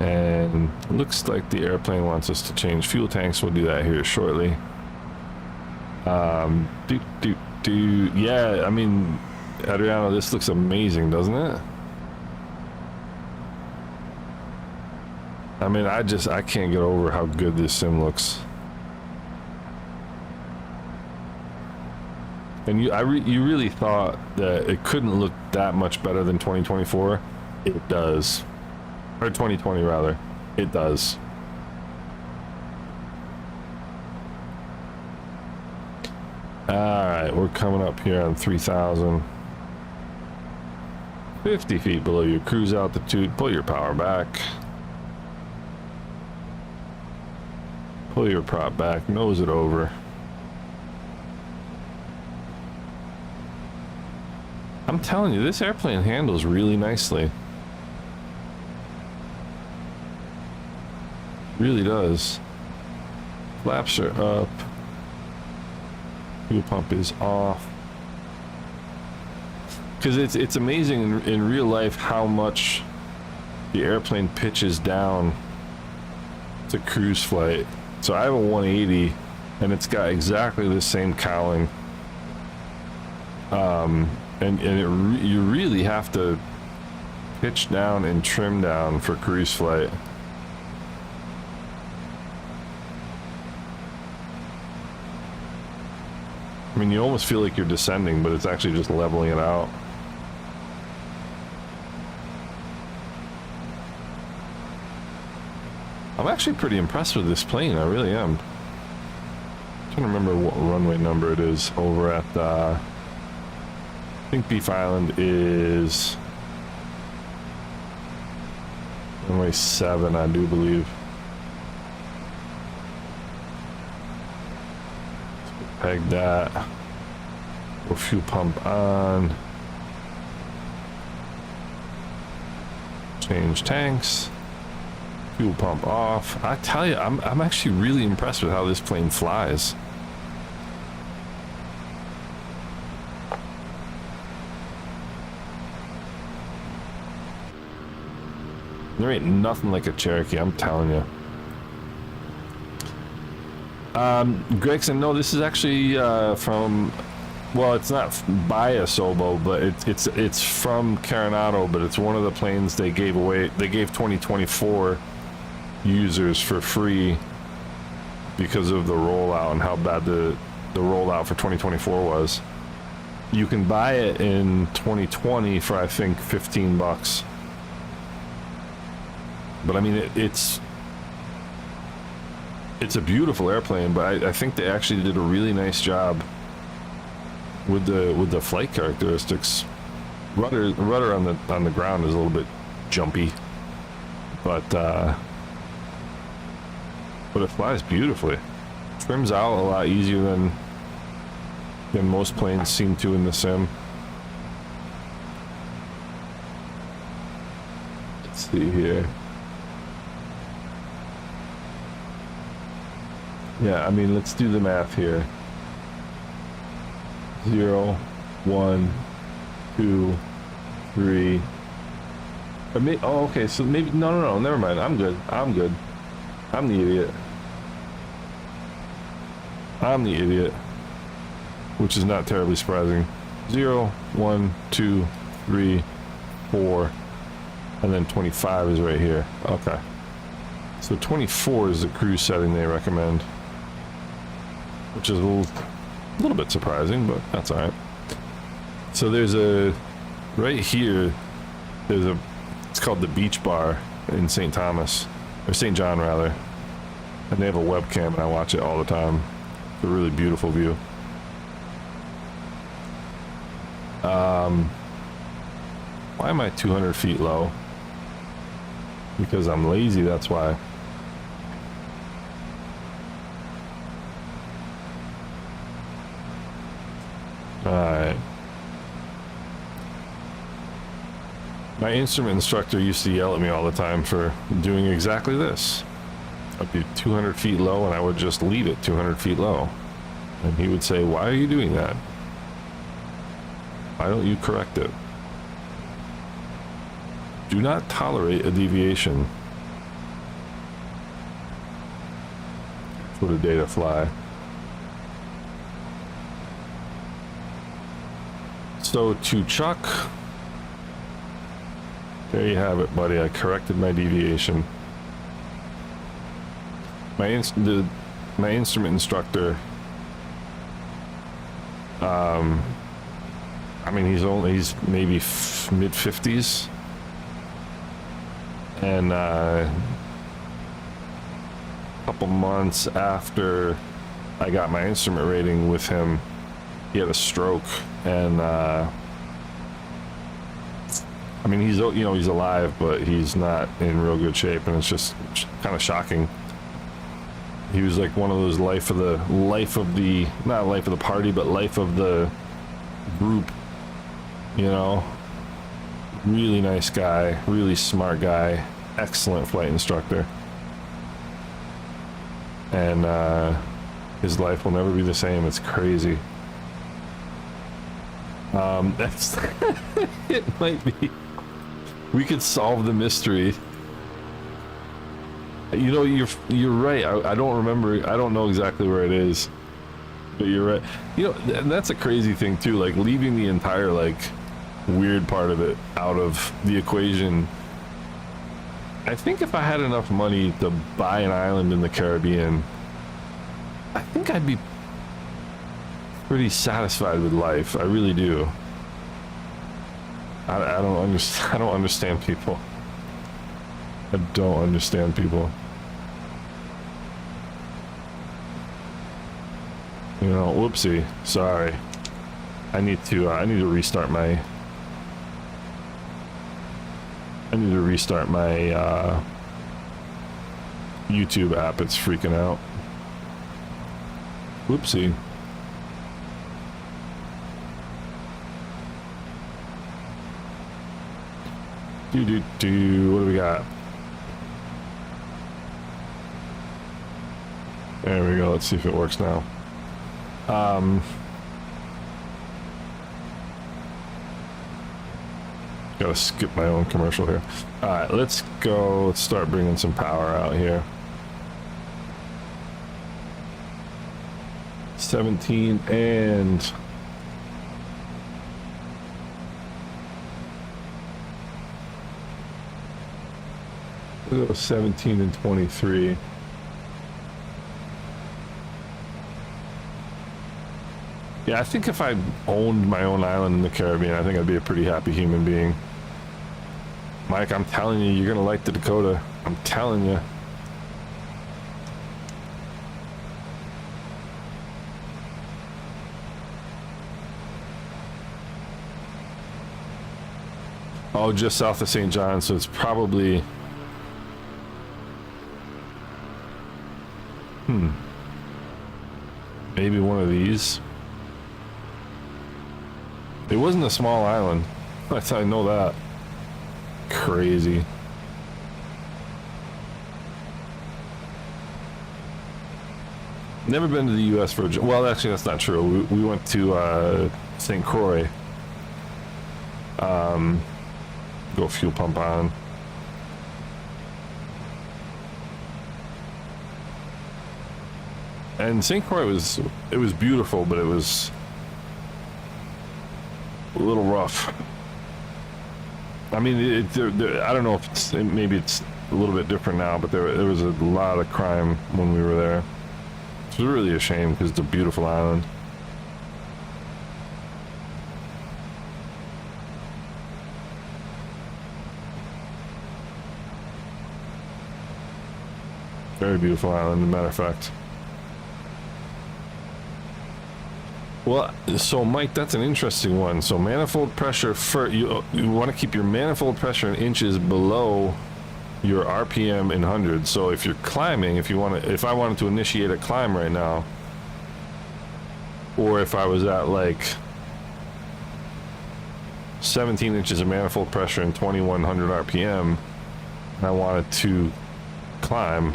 [SPEAKER 1] And looks like the airplane wants us to change fuel tanks. We'll do that here shortly. Yeah, I mean, Adriano, this looks amazing, doesn't it? I mean, I can't get over how good this sim looks. And you really thought that it couldn't look that much better than 2024? It does. Or 2020 rather. It does. Alright, we're coming up here on 3,000. 50 feet below your cruise altitude. Pull your power back. Pull your prop back. Nose it over. I'm telling you, this airplane handles really nicely. Really does. Flaps are up. Fuel pump is off. Because it's amazing in real life how much the airplane pitches down to cruise flight. So I have a 180 and it's got exactly the same cowling. You really have to pitch down and trim down for cruise flight. I mean, you almost feel like you're descending, but it's actually just leveling it out. I'm actually pretty impressed with this plane, I really am. I'm trying to remember what runway number it is over at I think Beef Island is runway 7, I do believe. Peg that. Or fuel pump on. Change tanks. Fuel pump off. I tell you, I'm actually really impressed with how this plane flies. There ain't nothing like a Cherokee, I'm telling you. Gregson, no, this is actually from, well, it's not by Asobo, but it's from Coronado, but it's one of the planes they gave away. They gave 2024 users for free because of the rollout and how bad the rollout for 2024 was. You can buy it in 2020 for, I think, 15 bucks. But I mean, it's a beautiful airplane, but I think they actually did a really nice job with the flight characteristics. Rudder on the ground is a little bit jumpy, but it flies beautifully. Trims out a lot easier than most planes seem to in the sim. Let's see here. Yeah, I mean, let's do the math here. 0, 1, 2, 3. Or maybe, oh, okay, so maybe, no, never mind. I'm good. I'm the idiot. Which is not terribly surprising. 0, 1, 2, 3, 4, and then 25 is right here. Okay. So 24 is the cruise setting they recommend, which is a little bit surprising, but that's all right. So there's right here, it's called the Beach Bar in St. Thomas, or St. John rather, and they have a webcam and I watch it all the time. It's a really beautiful view. Why am I 200 feet low? Because I'm lazy, that's why. Alright. My instrument instructor used to yell at me all the time for doing exactly this. I'd be 200 feet low and I would just leave it 200 feet low. And he would say, "Why are you doing that? Why don't you correct it? Do not tolerate a deviation for the day to fly." So to Chuck, there you have it, buddy. I corrected my deviation. My instrument instructor, I mean, he's maybe mid-50s, and a couple months after I got my instrument rating with him, he had a stroke, and I mean, he's alive, but he's not in real good shape, and it's just kind of shocking. He was like one of those life of the not life of the party, but life of the group, you know. Really nice guy, really smart guy, excellent flight instructor, and his life will never be the same. It's crazy. That's it might be. We could solve the mystery. You know, you're right. I don't remember. I don't know exactly where it is, but you're right. You know, and that's a crazy thing too. Like leaving the entire like weird part of it out of the equation. I think if I had enough money to buy an island in the Caribbean, I think I'd be pretty satisfied with life. I really do. I don't understand people. I don't understand people. You know, whoopsie. Sorry. I need to restart my YouTube app. It's freaking out. Whoopsie. What do we got? There we go. Let's see if it works now. Gotta skip my own commercial here. All right, let's go. Let's start bringing some power out here. 17 and 17 and 23. Yeah, I think if I owned my own island in the Caribbean, I think I'd be a pretty happy human being. Mike, I'm telling you, you're gonna like the Dakota. I'm telling you. Oh, just south of St. John, so it's probably... Maybe one of these. It wasn't a small island. I know that. Crazy. Never been to the U.S. Virgin. Well, actually, that's not true. We went to St. Croix. Go fuel pump on. And St. Croix was beautiful, but it was a little rough. I mean, I don't know if maybe it's a little bit different now, but there was a lot of crime when we were there. It's really a shame because it's a beautiful island. Very beautiful island, as a matter of fact. Well, so Mike, that's an interesting one. So manifold pressure you want to keep your manifold pressure in inches below your RPM in hundreds. So if you're climbing, if I wanted to initiate a climb right now, or if I was at like 17 inches of manifold pressure and 2100 RPM, and I wanted to climb,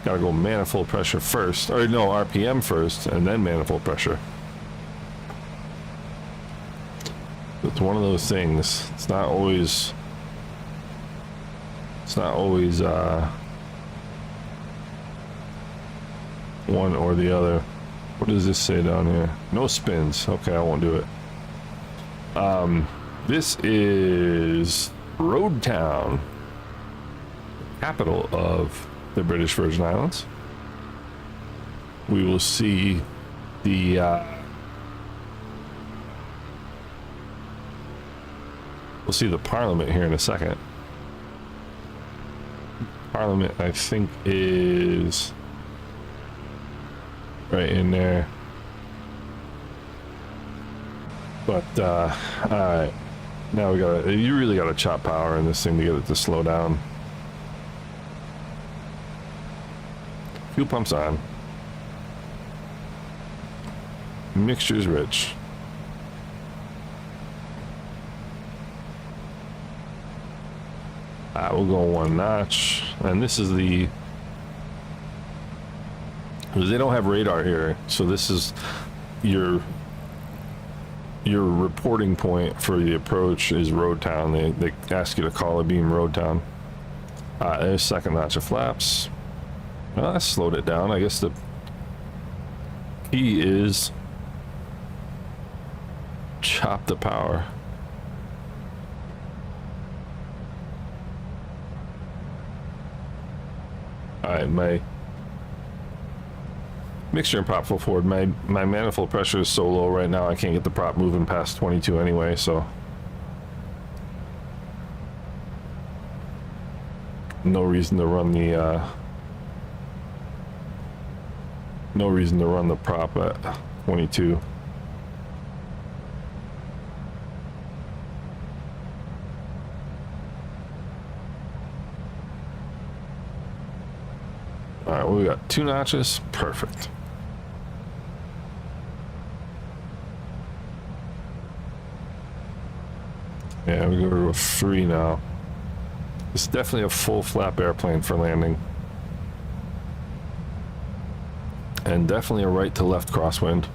[SPEAKER 1] gotta go manifold pressure first, or no, RPM first, and then manifold pressure. It's one of those things. It's not always one or the other. What does this say down here? No spins. Okay, I won't do it. This is Road Town, capital of the British Virgin Islands. We will see the we'll see the Parliament here in a second. Parliament, I think, is right in there. But all right, now you really gotta chop power in this thing to get it to slow down. Fuel pumps on. Mixture's rich. We'll go one notch, and this is because they don't have radar here, so this is your reporting point for the approach is Road Town. They ask you to call a beam Road Town. There's second notch of flaps. Well, I slowed it down. I guess the key is chop the power. Alright, my mixture and prop full forward. My manifold pressure is so low right now I can't get the prop moving past 22 anyway, so no reason to run the prop at 22. All right, well, we got 2 notches. Perfect. Yeah, we go to a 3 now. It's definitely a full flap airplane for landing. And definitely a right to left crosswind.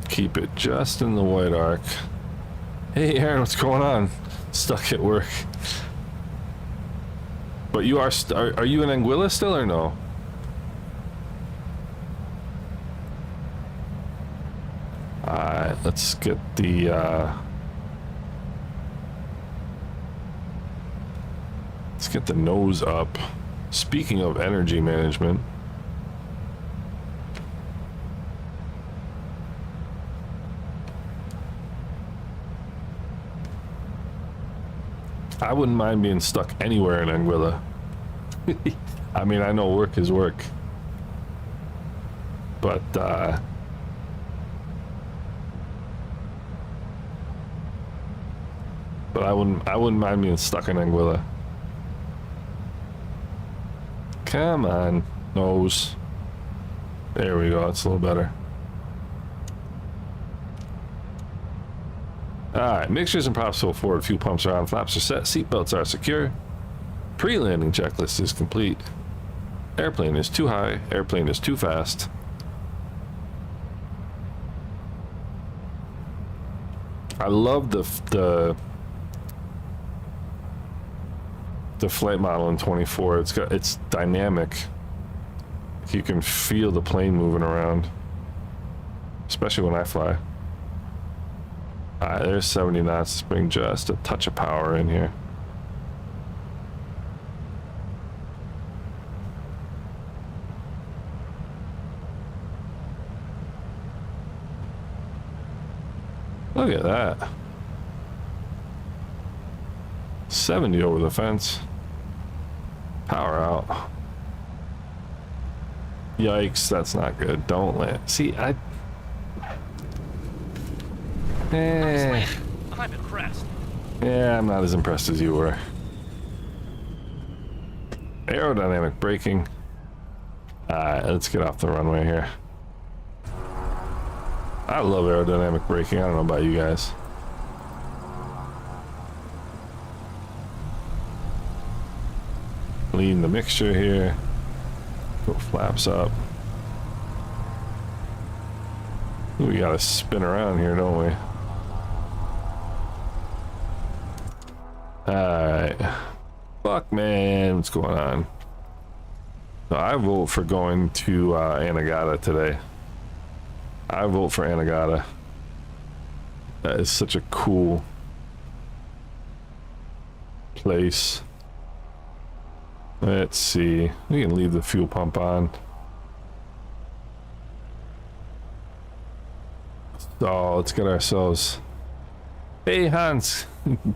[SPEAKER 1] Keep it just in the white arc. Hey Aaron, what's going on? Stuck at work. But you are you in Anguilla still or no? Alright, let's get the let's get the nose up. Speaking of energy management, I wouldn't mind being stuck anywhere in Anguilla. I mean, I know work is work, but I wouldn't mind being stuck in Anguilla. Come on, nose. There we go. That's a little better. Alright, mixtures and props full forward. Fuel pumps are on. Flaps are set. Seatbelts are secure. Pre-landing checklist is complete. Airplane is too high. Airplane is too fast. I love the flight model in 24. It's dynamic. You can feel the plane moving around, especially when I fly. Alright, there's 70 knots. Let's bring just a touch of power in here. Look at that. 70 over the fence. Power out. Yikes, that's not good. Don't land. See, I'm impressed. Yeah, I'm not as impressed as you were. Aerodynamic braking. Alright, let's get off the runway here. I love aerodynamic braking. I don't know about you guys. Lean the mixture here. Go flaps up. We gotta spin around here, don't we? Alright. Fuck, man. What's going on? So I vote for going to Anegada today. I vote for Anegada. That is such a cool place. Let's see. We can leave the fuel pump on. So let's get ourselves. Hey Hans,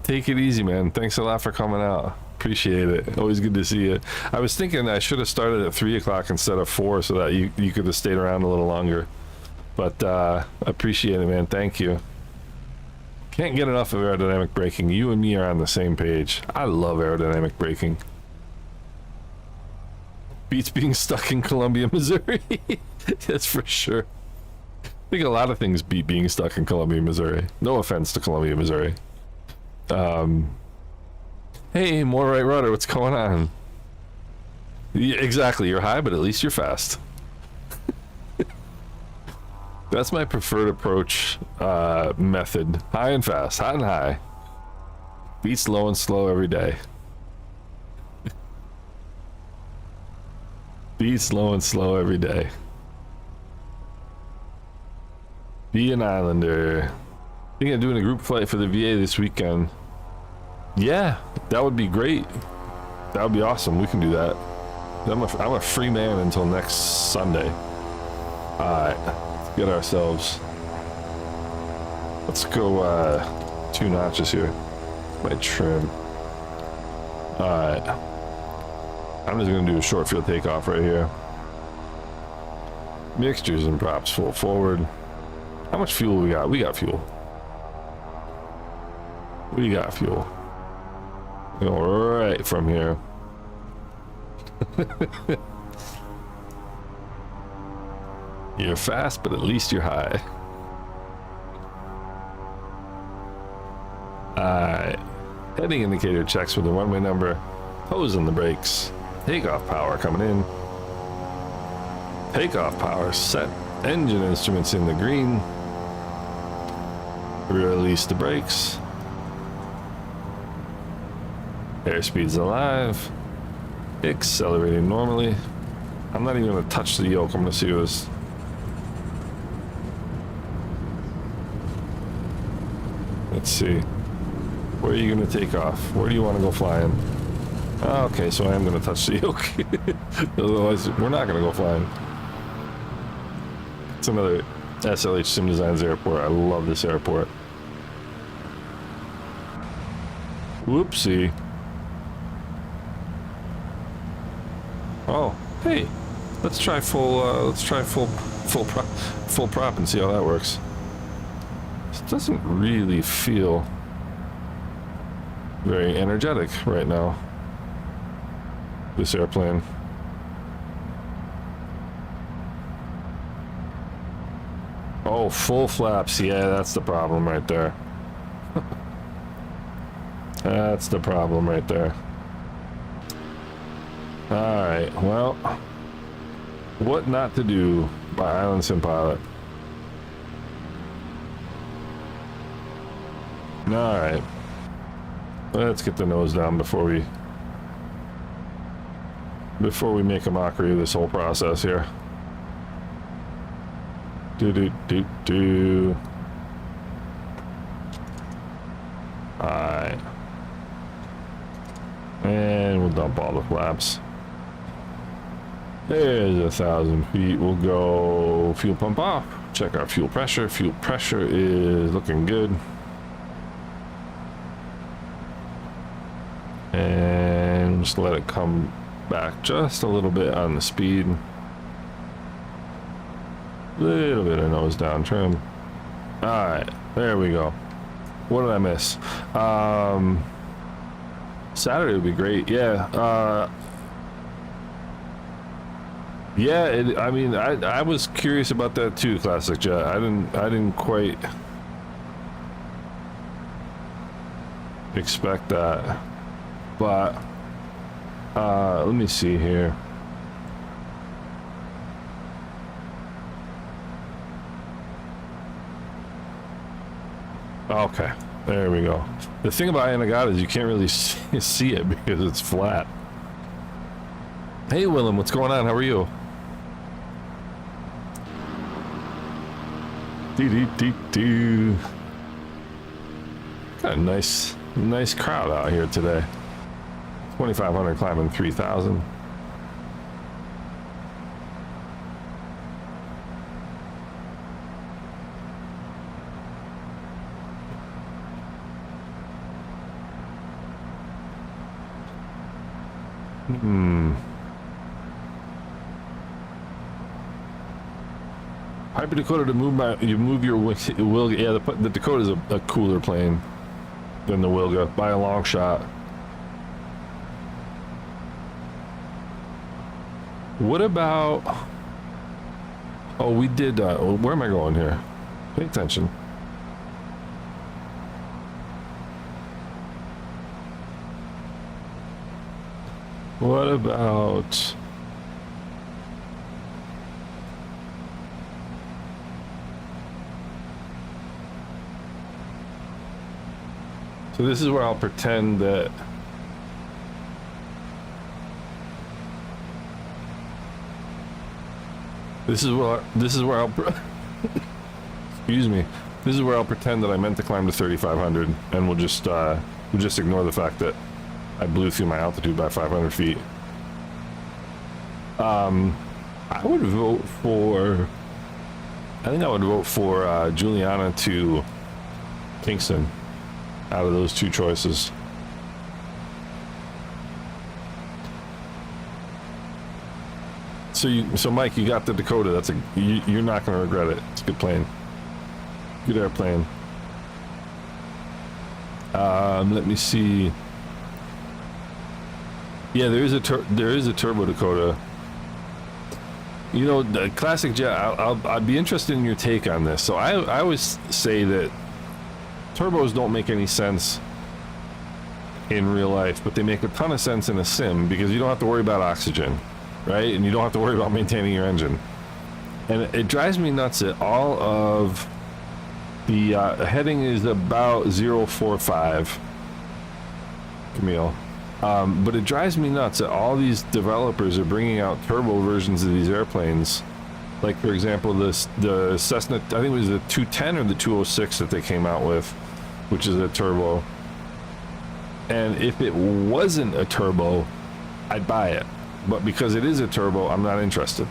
[SPEAKER 1] take it easy, man. Thanks a lot for coming out. Appreciate it. Always good to see you. I was thinking I should have started at 3 o'clock instead of 4 so that you could have stayed around a little longer. But appreciate it, man. Thank you. Can't get enough of aerodynamic braking. You and me are on the same page. I love aerodynamic braking. Beats being stuck in Columbia, Missouri. That's for sure. I think a lot of things beat being stuck in Columbia, Missouri. No offense to Columbia, Missouri. Hey, more right rudder. What's going on? Yeah, exactly. You're high, but at least you're fast. That's my preferred approach method. High and fast. Hot and high. Beats low and slow every day. Beats low and slow every day. Be an islander. Thinking of doing a group flight for the VA this weekend. Yeah, that would be great. That would be awesome. We can do that. I'm a free man until next Sunday. Alright, let's get ourselves. Let's go 2 notches here. My trim. Alright. I'm just gonna do a short field takeoff right here. Mixtures and props full forward. How much fuel we got? We got fuel. We got fuel. Go right from here. You're fast, but at least you're high. Heading indicator checks with the runway number. Hose on the brakes. Takeoff power coming in. Takeoff power set. Engine instruments in the green. Release the brakes. Airspeed's alive. Accelerating normally. I'm not even going to touch the yoke. I'm going to see this. Let's see. Where are you going to take off? Where do you want to go flying? Oh, okay, so I am going to touch the yoke. Otherwise, we're not going to go flying. It's another SLH Sim Designs airport. I love this airport. Whoopsie. Oh, hey. Let's try full prop and see how that works. This doesn't really feel very energetic right now. This airplane. Oh, full flaps. Yeah, that's the problem right there. That's the problem right there. Alright, well, what not to do by Island Sim Pilot. Alright, let's get the nose down before we make a mockery of this whole process here. Do. Alright. And we'll dump all the flaps. There's 1,000 feet. We'll go fuel pump off. Check our fuel pressure. Fuel pressure is looking good. And just let it come back just a little bit on the speed. Little bit of nose down trim. Alright, there we go. What did I miss? Saturday would be great. Yeah. Yeah, I mean, I was curious about that too, Classic Jet. I didn't quite expect that. But let me see here. Okay, there we go. The thing about Anagata is you can't really see it because it's flat. Hey Willem, what's going on? How are you? Got a nice crowd out here today. 2,500 climbing 3,000. Hyper Dakota to move you move your Wilga. Yeah, the Dakota is a cooler plane than the Wilga by a long shot. What about? Oh, we did. Where am I going here? Pay attention. What about? So this is where I'll pretend that this is where I'll excuse me. This is where I'll pretend that I meant to climb to 3,500, and we'll just ignore the fact that I blew through my altitude by 500 feet. I would vote for. I think I would vote for Juliana to Kingston. Out of those two choices. So Mike, you got the Dakota. That's you're not going to regret it. It's a good plane. Good airplane. Let me see. Yeah, there is a turbo Dakota. You know, the Classic Jet. I'd be interested in your take on this. So I always say that turbos don't make any sense in real life, but they make a ton of sense in a sim because you don't have to worry about oxygen, right? And you don't have to worry about maintaining your engine. And it drives me nuts that all of the heading is about 045, Camille. But it drives me nuts that all these developers are bringing out turbo versions of these airplanes. Like, for example, the Cessna, I think it was the 210 or the 206 that they came out with, which is a turbo. And if it wasn't a turbo, I'd buy it. But because it is a turbo, I'm not interested.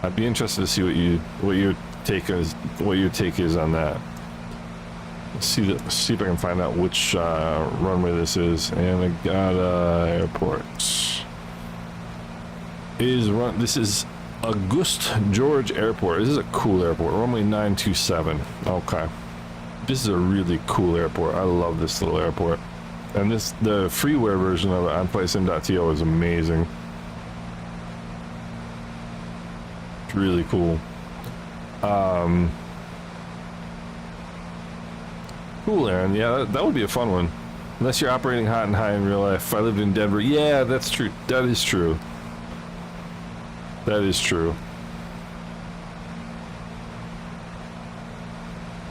[SPEAKER 1] I'd be interested to see what your take is on that. Let's see if I can find out which runway this is. And I got airport. This is Auguste George Airport. This is a cool airport. Runway 927. Okay. This is a really cool airport. I love this little airport. And the freeware version of it on PlaySim.to is amazing. It's really cool. Cool, Aaron. Yeah, that would be a fun one. Unless you're operating hot and high in real life. If I lived in Denver, yeah, that's true. That is true. That is true.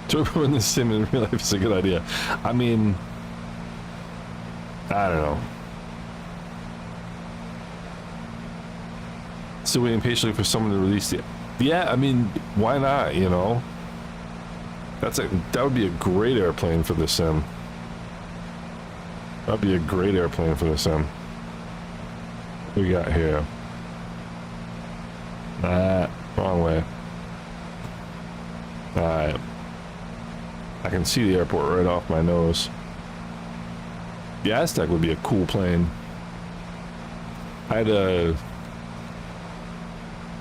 [SPEAKER 1] Turbo in the sim in real life is a good idea. I mean, I don't know. Still waiting patiently for someone to release it. Yeah, I mean, why not, you know? That would be a great airplane for the sim. That'd be a great airplane for the sim. What we got here? Wrong way. Alright. I can see the airport right off my nose. The Aztec would be a cool plane. I had a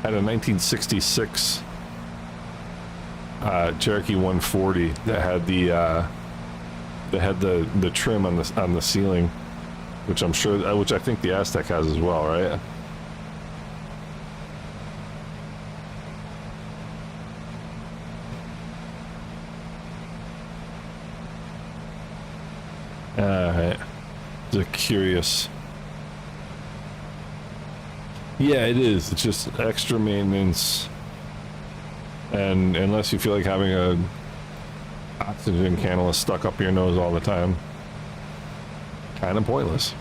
[SPEAKER 1] 1966 Cherokee 140 that had the trim on the ceiling, which I think the Aztec has as well, right? Alright. Just curious. Yeah, it is. It's just extra maintenance. And unless you feel like having a oxygen cannula stuck up your nose all the time, kind of pointless.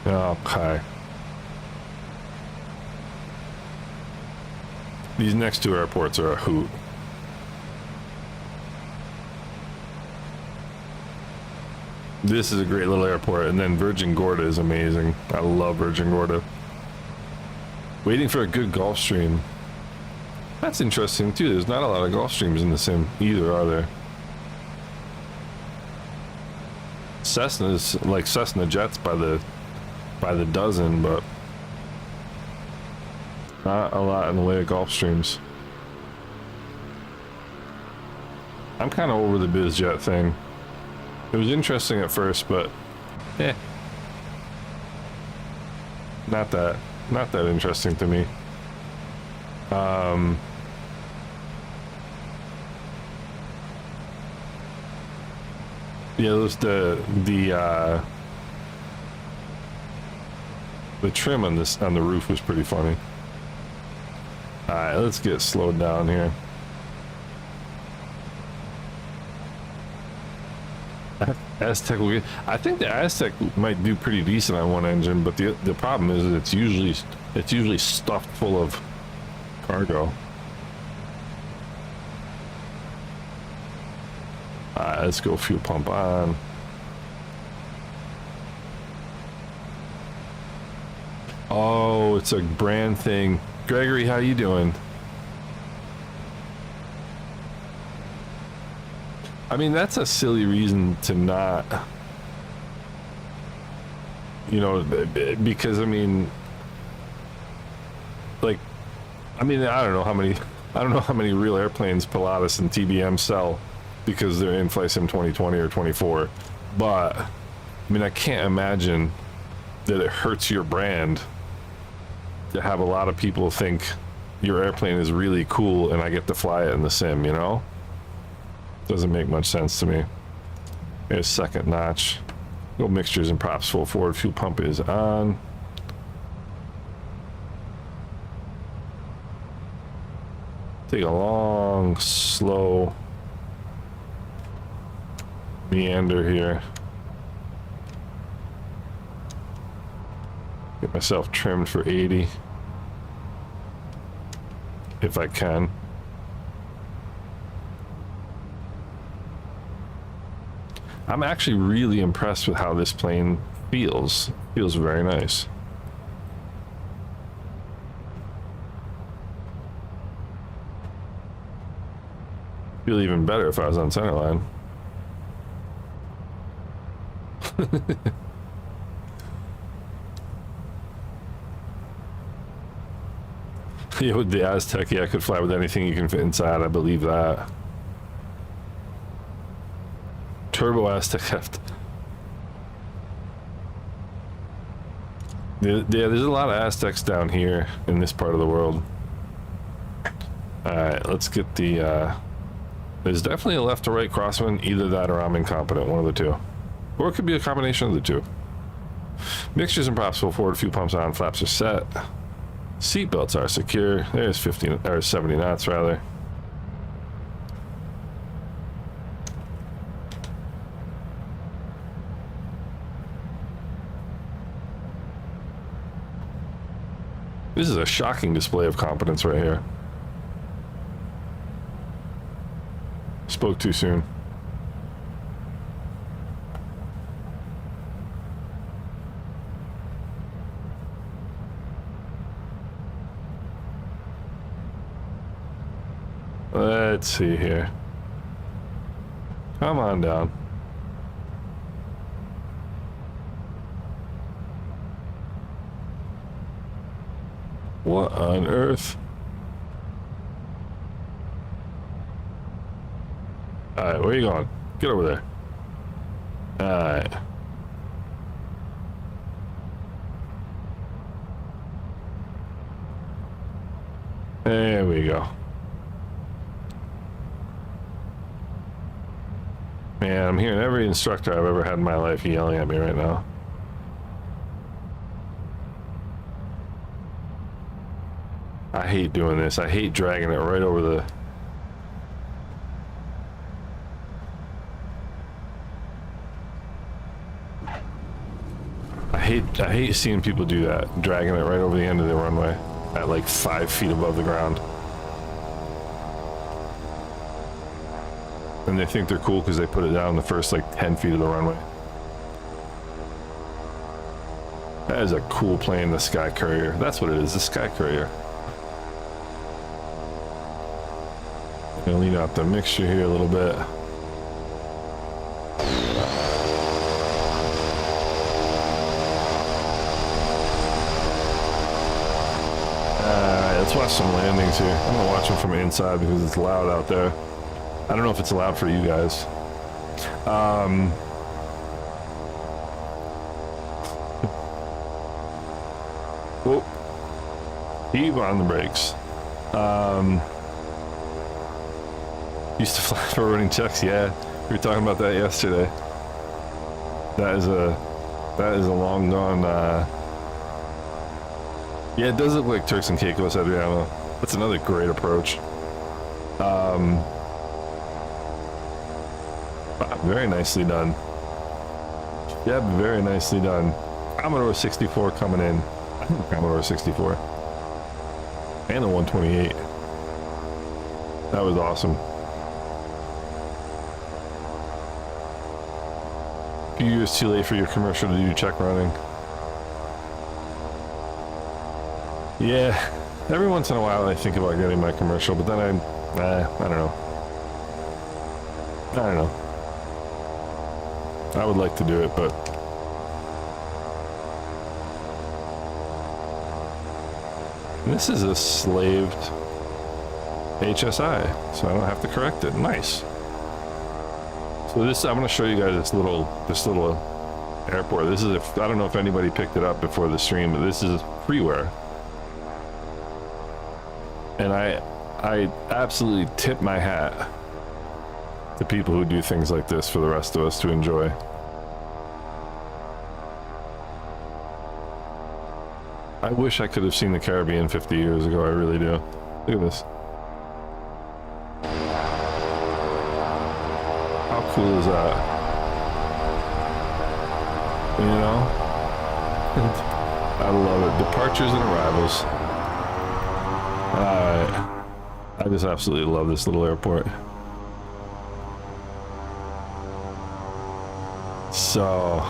[SPEAKER 1] Okay. These next two airports are a hoot. This is a great little airport, and then Virgin Gorda is amazing. I love Virgin Gorda. Waiting for a good Gulf Stream. That's interesting too. There's not a lot of Gulf Streams in the sim either, are there? Cessna's like Cessna jets by the dozen, but not a lot in the way of Gulf Streams. I'm kind of over the biz jet thing. It was interesting at first, but not that interesting to me. Yeah, those the trim on the roof was pretty funny. All right, let's get slowed down here. Aztec will get, I think the Aztec might do pretty decent on one engine, but the problem is that it's usually stuffed full of cargo. Alright, let's go fuel pump on. Oh, it's a brand thing. Gregory, how you doing? I mean, that's a silly reason to not, you know, because I mean, like, I don't know how many real airplanes Pilatus and TBM sell because they're in Flight Sim 2020 or 24, but I mean, I can't imagine that it hurts your brand to have a lot of people think your airplane is really cool and I get to fly it in the sim, you know? Doesn't make much sense to me. Here's second notch. No mixtures and props, full forward fuel pump is on. Take a long, slow meander here. Get myself trimmed for 80. If I can. I'm actually really impressed with how this plane feels. Feels very nice. Feel even better if I was on centerline. Yeah, with the Aztec, yeah, I could fly with anything you can fit inside. I believe that. Turbo Aztec heft. Yeah, there's a lot of Aztecs down here in this part of the world. Alright, let's get the, there's definitely a left or right crosswind. Either that or I'm incompetent, one of the two. Or it could be a combination of the two. Mixtures and props, full forward, fuel pumps on, flaps are set. Seat belts are secure. There's 50 or 70 knots rather. This is a shocking display of competence right here. Spoke too soon. Let's see here. Come on down. What on earth? Alright, where are you going? Get over there. Alright. There we go. Man, I'm hearing every instructor I've ever had in my life yelling at me right now. I hate doing this. I hate dragging it right over the... I hate seeing people do that, dragging it right over the end of the runway at like 5 feet above the ground. And they think they're cool because they put it down the first like 10 feet of the runway. That is a cool plane, the Sky Courier. That's what it is, the Sky Courier. Gonna lean out the mixture here a little bit. Alright, let's watch some landings here. I'm gonna watch them from inside because it's loud out there. I don't know if it's loud for you guys. Whoa. Heave on the brakes. Used to fly for running checks, yeah. We were talking about that yesterday. That is a long gone, yeah, it does look like Turks and Caicos, Adriano. That's another great approach. Very nicely done. Yeah, very nicely done. Commodore 64 coming in. Commodore 64. And a 128. That was awesome. A few years too late for your commercial to do check running. Yeah, every once in a while I think about getting my commercial, but then I don't know. I don't know. I would like to do it, but this is a slaved HSI, so I don't have to correct it. Nice. So this, I'm going to show you guys this little airport. This is I don't know if anybody picked it up before the stream, but this is Freeware. And I absolutely tip my hat to people who do things like this for the rest of us to enjoy. I wish I could have seen the Caribbean 50 years ago. I really do. Look at this. How cool is that? You know? I love it. Departures and arrivals. I just absolutely love this little airport. So,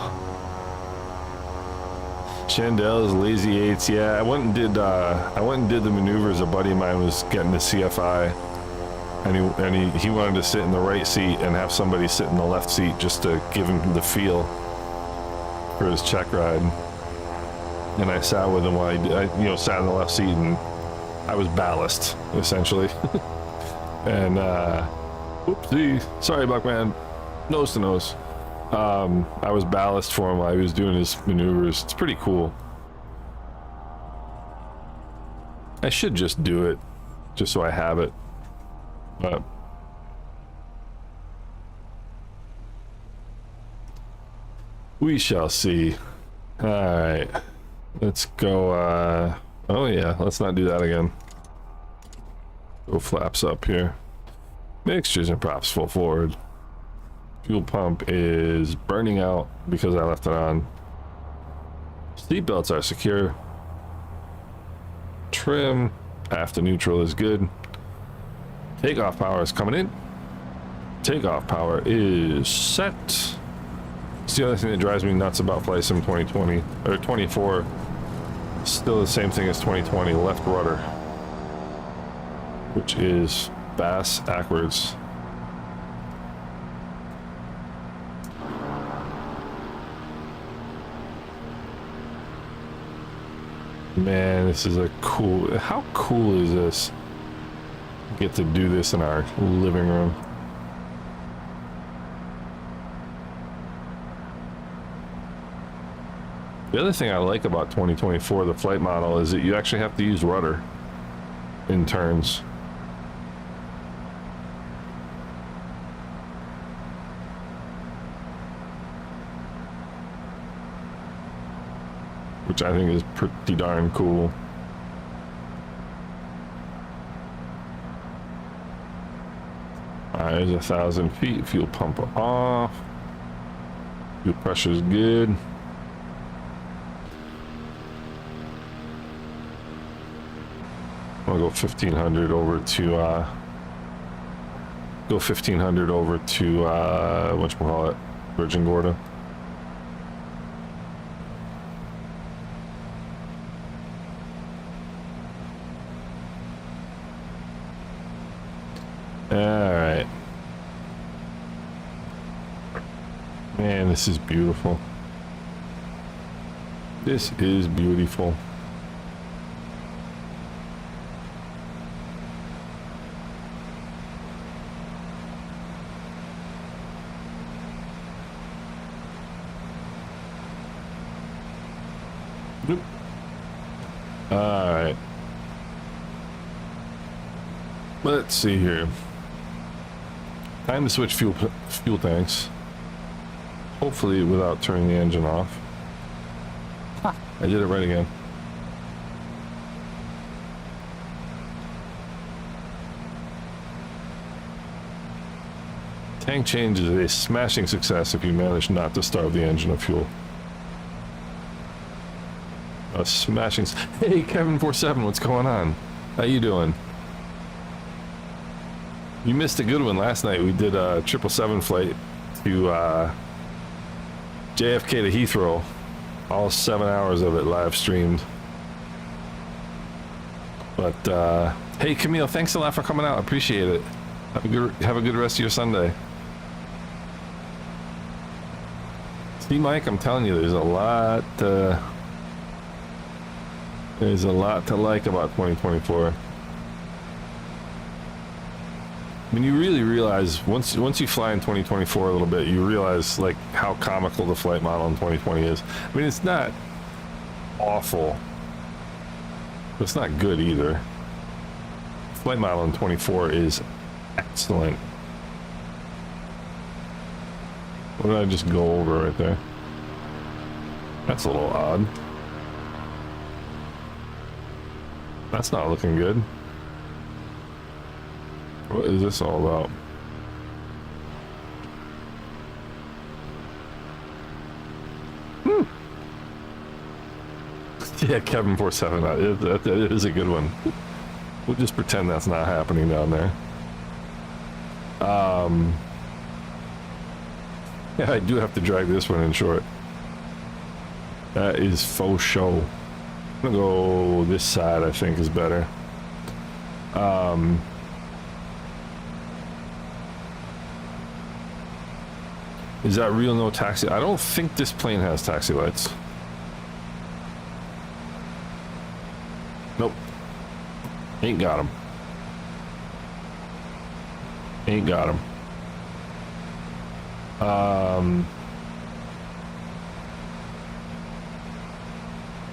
[SPEAKER 1] Chandel's Lazy Eights. Yeah, I went and did the maneuvers. A buddy of mine was getting the CFI, and he wanted to sit in the right seat and have somebody sit in the left seat just to give him the feel for his check ride. And I sat with him while I sat in the left seat, and I was ballast essentially. And whoopsie, sorry, Buckman, nose to nose. I was ballast for him while he was doing his maneuvers. It's pretty cool. I should just do it, just so I have it. But we shall see. All right, let's go. Oh yeah, let's not do that again. Go flaps up here. Mixtures and props full forward. Fuel pump is burning out because I left it on. Seatbelts are secure. Trim after neutral is good. Takeoff power is coming in. Takeoff power is set. It's the other thing that drives me nuts about Flight Sim 2020 or 24. Still the same thing as 2020. Left rudder, which is bass backwards. Man, this is a cool. How cool is this? Get to do this in our living room. The other thing I like about 2024, the flight model, is that you actually have to use rudder in turns. Which I think is pretty darn cool. Alright, there's 1,000 feet. Fuel pump off. Fuel pressure is good. I'll go 1,500 over to go 1,500 over to whatchamacallit, Virgin Gorda. Alright. Man, this is beautiful. This is beautiful. Alright. Let's see here. Time to switch fuel tanks. Hopefully without turning the engine off. Ha! I did it right again. Tank change is a smashing success if you manage not to starve the engine of fuel. A smashing. Hey, Kevin47, what's going on? How you doing? You missed a good one last night. We did a 777 flight to JFK to Heathrow. All 7 hours of it live streamed. But hey, Camille, thanks a lot for coming out. Appreciate it. Have a good rest of your Sunday. See, Mike, I'm telling you, there's a lot. There's a lot to like about 2024. I mean, you really realize once you fly in 2024 a little bit, you realize like how comical the flight model in 2020 is. I mean, it's not awful, but it's not good either. flight model in 24 is excellent. What did I just go over right there? That's a little odd. That's not looking good. What is this all about? Yeah, Kevin 47. That is a good one. We'll just pretend that's not happening down there. Yeah, I do have to drag this one in short. That is faux show. I'm gonna go this side, I think is better. Is that real no taxi? I don't think this plane has taxi lights. Nope. Ain't got them. Ain't got them.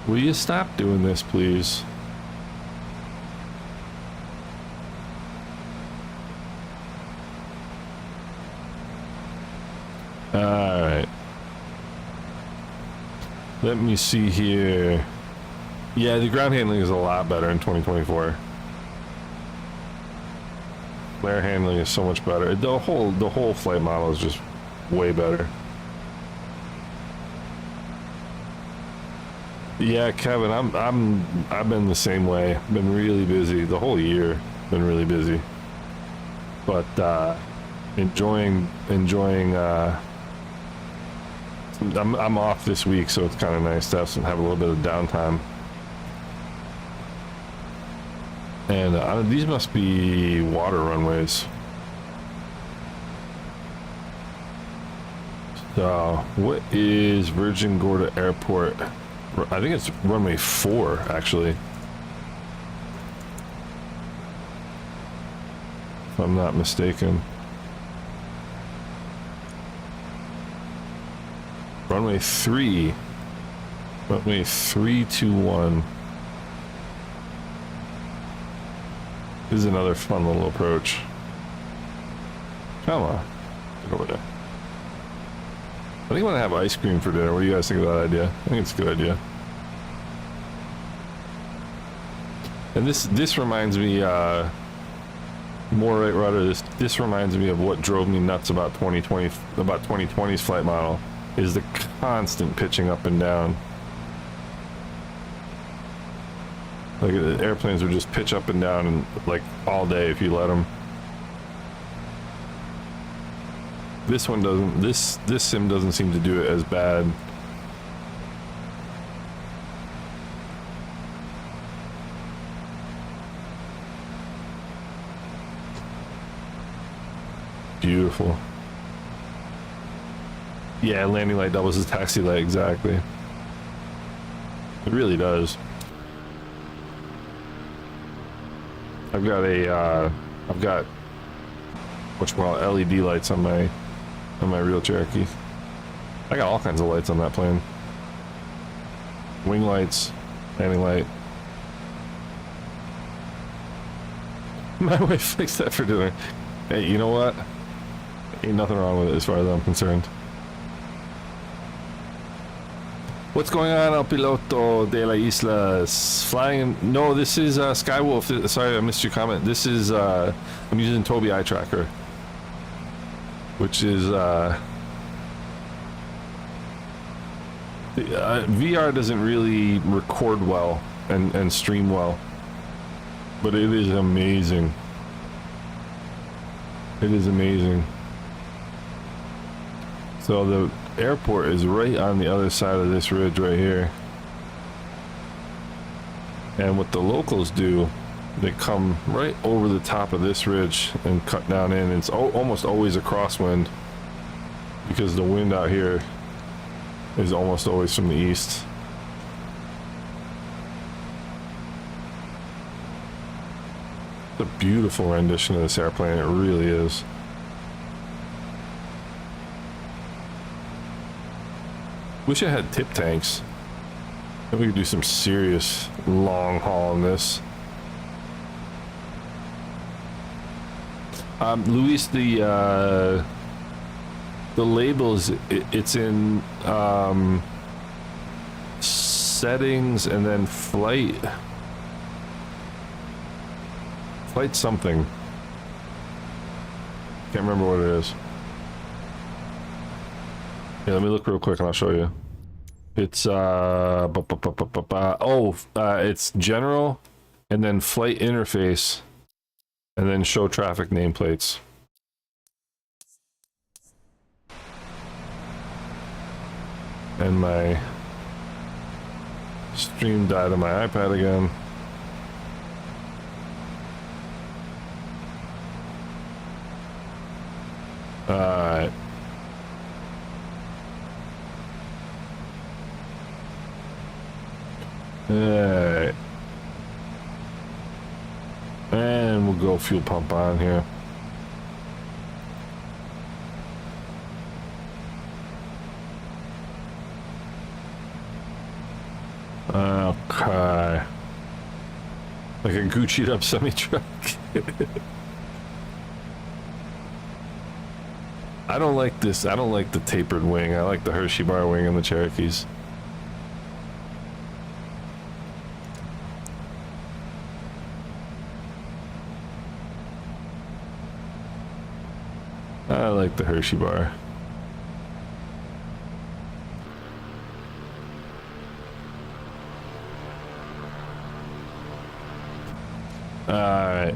[SPEAKER 1] Will you stop doing this, please? All right. Let me see here. Yeah, the ground handling is a lot better in 2024. Flare handling is so much better. The whole flight model is just way better. Yeah, Kevin, I've been the same way. Been really busy the whole year. Been really busy, but enjoying. I'm off this week, so it's kind of nice to have a little bit of downtime. And these must be water runways. So, what is Virgin Gorda Airport? I think it's runway 4, actually. If I'm not mistaken. Runway 3. Runway 321. This is another fun little approach. Come on. Get over there. I think I'm gonna have ice cream for dinner. What do you guys think of that idea? I think it's a good idea. And this reminds me, more right rudder. This reminds me of what drove me nuts about 2020's flight model, is the constant pitching up and down. Like the airplanes would just pitch up and down and like all day if you let them. This one doesn't. This sim doesn't seem to do it as bad. Beautiful. Yeah, landing light doubles as taxi light, exactly. It really does. I've got LED lights on my real Cherokee. I got all kinds of lights on that plane. Wing lights, landing light. My wife fixed that for dinner. Hey, you know what? Ain't nothing wrong with it as far as I'm concerned. What's going on, El Piloto de la Isla? Flying? No, this is Skywolf. Sorry, I missed your comment. This is I'm using Tobii Eye Tracker, which is VR doesn't really record well and stream well, but it is amazing. It is amazing. So the airport is right on the other side of this ridge right here. And what the locals do, they come right over the top of this ridge and cut down in. It's almost always a crosswind because the wind out here is almost always from the east. It's a beautiful rendition of this airplane, it really is. Wish I had tip tanks. Then we could do some serious long haul in this. Luis, the labels, it's in settings and then flight something. Can't remember what it is. Yeah, let me look real quick and I'll show you. It's it's general and then flight interface and then show traffic nameplates. And my stream died on my iPad again. Alright. Alright. And we'll go fuel pump on here. Okay. Like a Gucci'd up semi-truck. I don't like this. I don't like the tapered wing. I like the Hershey bar wing on the Cherokees. I like the Hershey bar. Alright.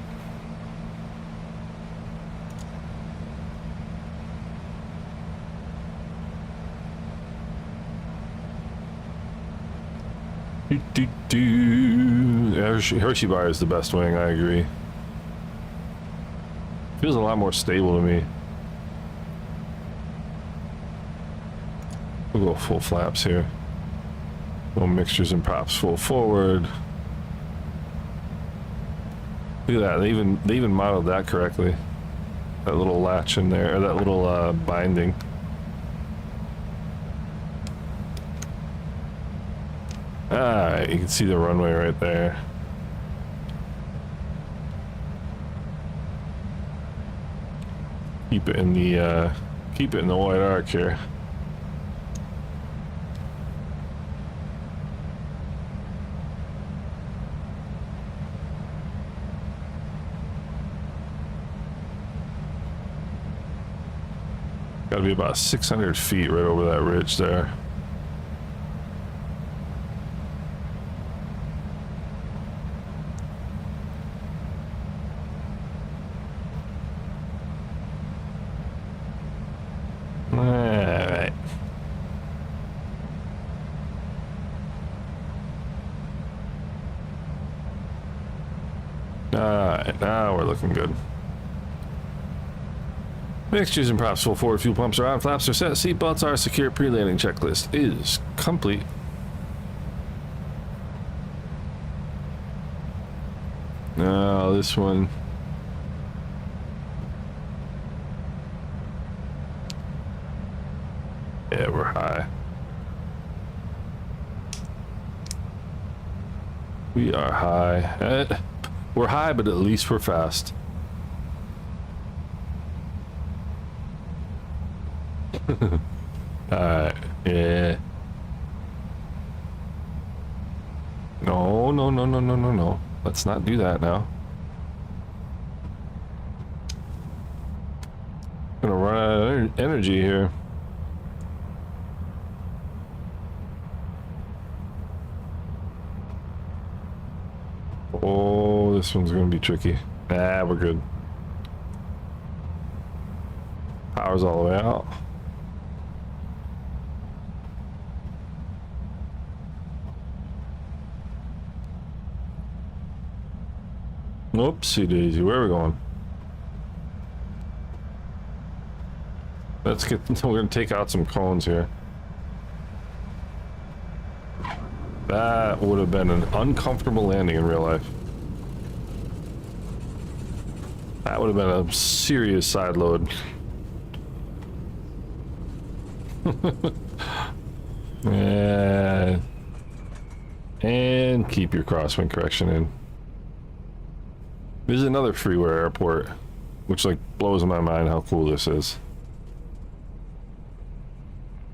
[SPEAKER 1] Hershey bar is the best wing, I agree. Feels a lot more stable to me. We'll go full flaps here. No mixtures and props, full forward. Look at that, they even modeled that correctly. That little latch in there, or that little binding. Alright, you can see the runway right there. Keep it in the white arc here. Got to be about 600 feet right over that ridge there. Alright. Alright, now we're looking good. Mixtures and props full forward, fuel pumps are on, flaps are set, seat belts are secure, pre-landing checklist is complete. Now this one. Yeah, we're high. We are high. We're high, but at least we're fast. Alright, yeah. No, no, no, no, no, no, no. Let's not do that now. Gonna run out of energy here. Oh, this one's gonna be tricky. Nah, we're good. Power's all the way out. Oopsie daisy, where are we going? Let's get, we're gonna take out some cones here. That would have been an uncomfortable landing in real life. That would have been a serious side load. Yeah. And keep your crosswind correction in. This is another Freeware airport. which like blows my mind how cool this is.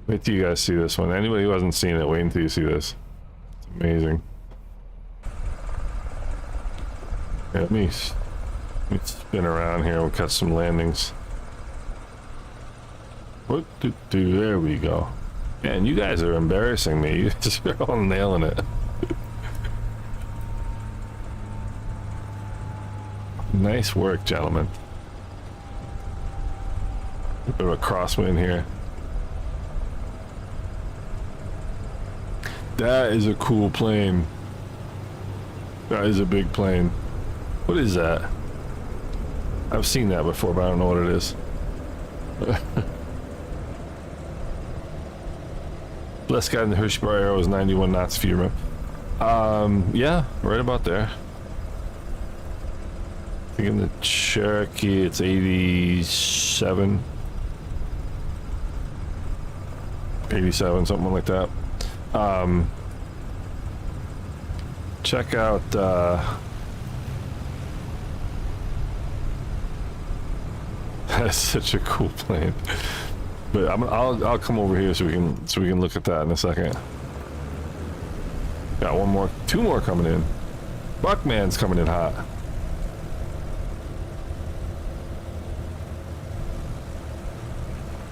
[SPEAKER 1] Wait till you guys see this one. Anybody who hasn't seen it, wait until you see this. It's amazing. Yeah, let me spin around here. We'll catch some landings. There we go. Man, you guys are embarrassing me. You just are all nailing it. Nice work, gentlemen. A bit of a crosswind here. That is a cool plane. That is a big plane. What is that? I've seen that before, but I don't know what it is. Less guy in the Hershey bar arrow is 91 knots fewer. Yeah, right about there. I think in the Cherokee it's 87. 87, something like that. Check out that's such a cool plane. But I'll come over here so we can look at that in a second. Got one more, two more coming in. Buckman's coming in hot.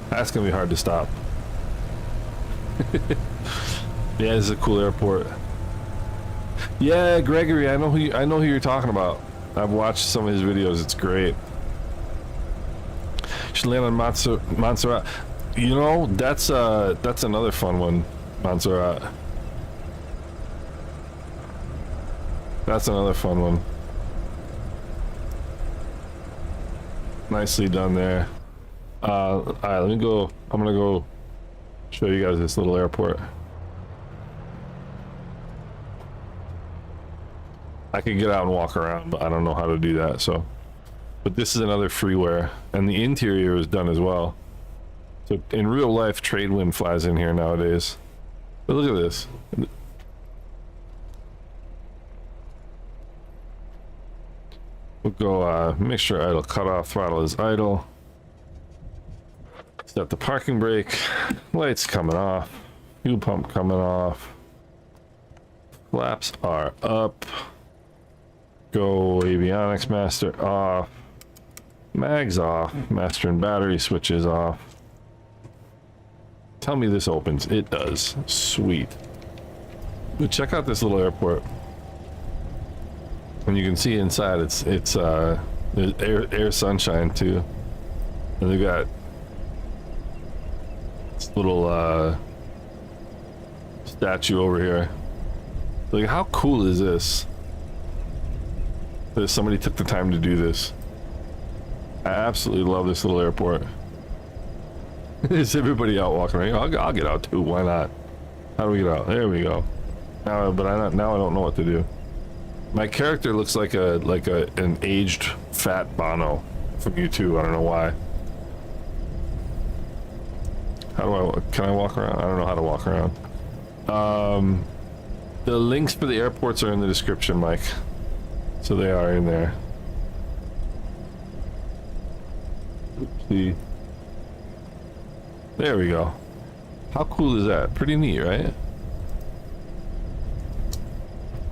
[SPEAKER 1] That's gonna be hard to stop. Yeah, this is a cool airport. Yeah, Gregory, I know who you're talking about. I've watched some of his videos. It's great. Should land on Montserrat. You know, that's another fun one, Montserrat. That's another fun one. Nicely done there. Alright, let me go. I'm gonna go show you guys this little airport. I could get out and walk around, but I don't know how to do that, so. But this is another Freeware, and the interior is done as well. So in real life, Tradewind flies in here nowadays. But look at this. We'll go make sure idle cutoff, throttle is idle. Set the parking brake, lights coming off, fuel pump coming off, flaps are up, go avionics master off, mags off, master and battery switches off. Tell me this opens. It does. Sweet. But check out this little airport. And you can see inside it's there's air sunshine too. And they've got this little statue over here. Like, how cool is this? That somebody took the time to do this. I absolutely love this little airport. Is everybody out walking around? I'll get out too. Why not? How do we get out? There we go. Now, but now I don't know what to do. My character looks like an aged fat Bono from U2. I don't know why. Can I walk around? I don't know how to walk around. The links for the airports are in the description, Mike. So they are in there. Oopsie. There we go. How cool is that? Pretty neat, right?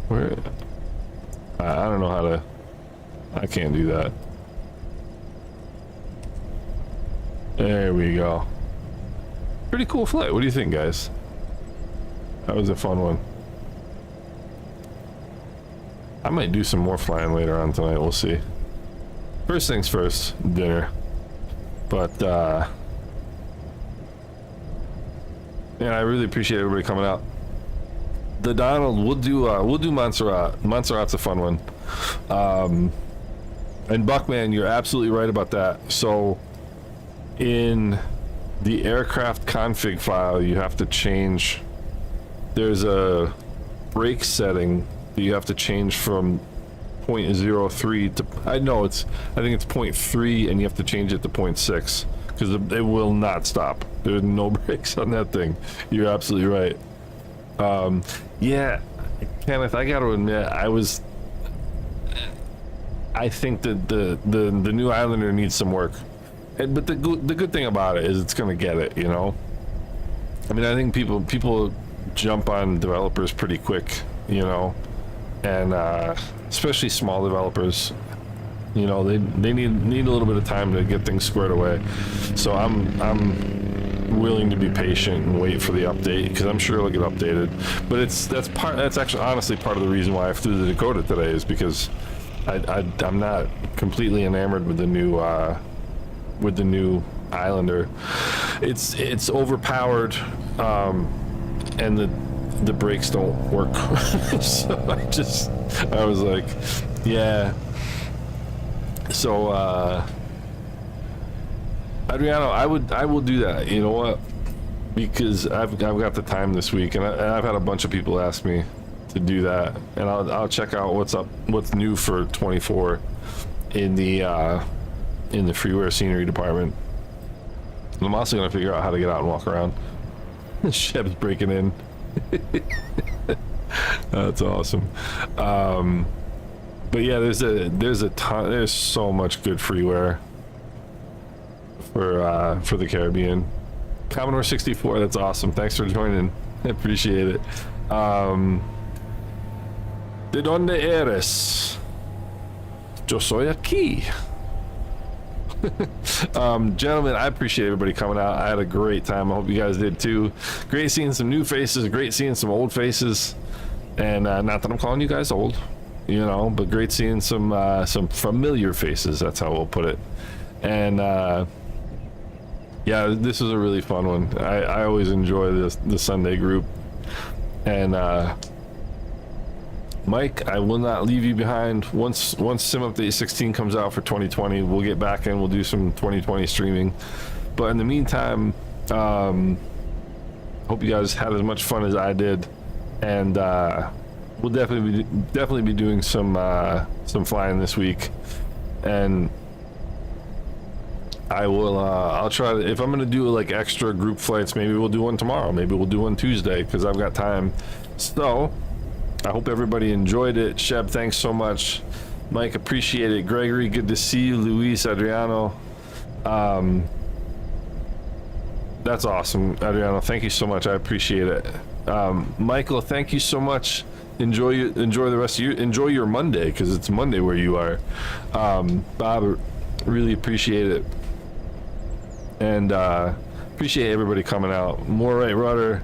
[SPEAKER 1] Where? I don't know how to. I can't do that. There we go. Pretty cool flight. What do you think, guys? That was a fun one. I might do some more flying later on tonight. We'll see. First things first, dinner. But yeah, I really appreciate everybody coming out. The Donald, we'll do Montserrat. Montserrat's a fun one. And Buckman, you're absolutely right about that. So in the aircraft config file, you have to change. There's a brake setting that you have to change from 0.03 to, I think it's 0.3, and you have to change it to 0.6 because it will not stop. There's no brakes on that thing. You're absolutely right. Yeah, Kenneth, I got to admit, I think that the new Islander needs some work. But the good thing about it is it's gonna get it, you know. I mean, I think people jump on developers pretty quick, you know, and especially small developers, you know, they need a little bit of time to get things squared away. So I'm willing to be patient and wait for the update, because I'm sure it'll get updated. But that's actually honestly part of the reason why I flew to Dakota today, is because I'm not completely enamored with the new Islander. It's overpowered, and the brakes don't work. So I was like, yeah. So Adriano, I will do that. You know what? Because I've got the time this week, and I've had a bunch of people ask me to do that, and I'll check out what's new for 24 in the freeware scenery department. And I'm also gonna figure out how to get out and walk around. Sheb's breaking in. That's awesome. But yeah, there's so much good freeware for the Caribbean. Commodore 64, that's awesome. Thanks for joining. I appreciate it. ¿De dónde eres? Yo soy aquí. Gentlemen, I appreciate everybody coming out. I had a great time. I hope you guys did too. Great seeing some new faces, great seeing some old faces, and not that I'm calling you guys old, you know, but great seeing some familiar faces. That's how we'll put it. And yeah, this was a really fun one. I always enjoy the Sunday group. And Mike, I will not leave you behind. Once Sim Update 16 comes out for 2020, we'll get back and we'll do some 2020 streaming. But in the meantime, hope you guys had as much fun as I did, and we'll definitely be doing some flying this week. And I will I'll try to, if I'm gonna do like extra group flights, maybe we'll do one tomorrow, maybe we'll do one Tuesday, because I've got time. So I hope everybody enjoyed it. Sheb, thanks so much. Mike, appreciate it. Gregory, good to see you. Luis, Adriano, that's awesome. Adriano, thank you so much. I appreciate it. Michael, thank you so much. Enjoy the rest of enjoy your Monday, because it's Monday where you are. Bob, really appreciate it. And appreciate everybody coming out. More Right Rudder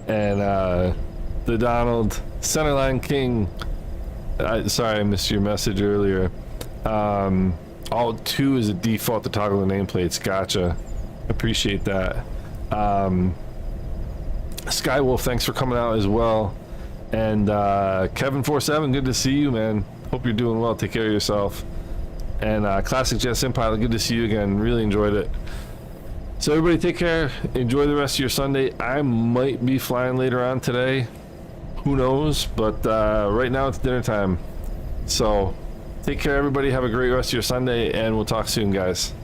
[SPEAKER 1] and the Donald Centerline King. Sorry, I missed your message earlier. Alt 2 is a default to toggle the nameplates. Gotcha. Appreciate that. Skywolf, thanks for coming out as well. And Kevin47, good to see you, man. Hope you're doing well. Take care of yourself. And Classic Jet Sim Pilot, good to see you again. Really enjoyed it. So everybody take care. Enjoy the rest of your Sunday. I might be flying later on today. Who knows? But right now it's dinner time. So take care, everybody. Have a great rest of your Sunday, and we'll talk soon, guys.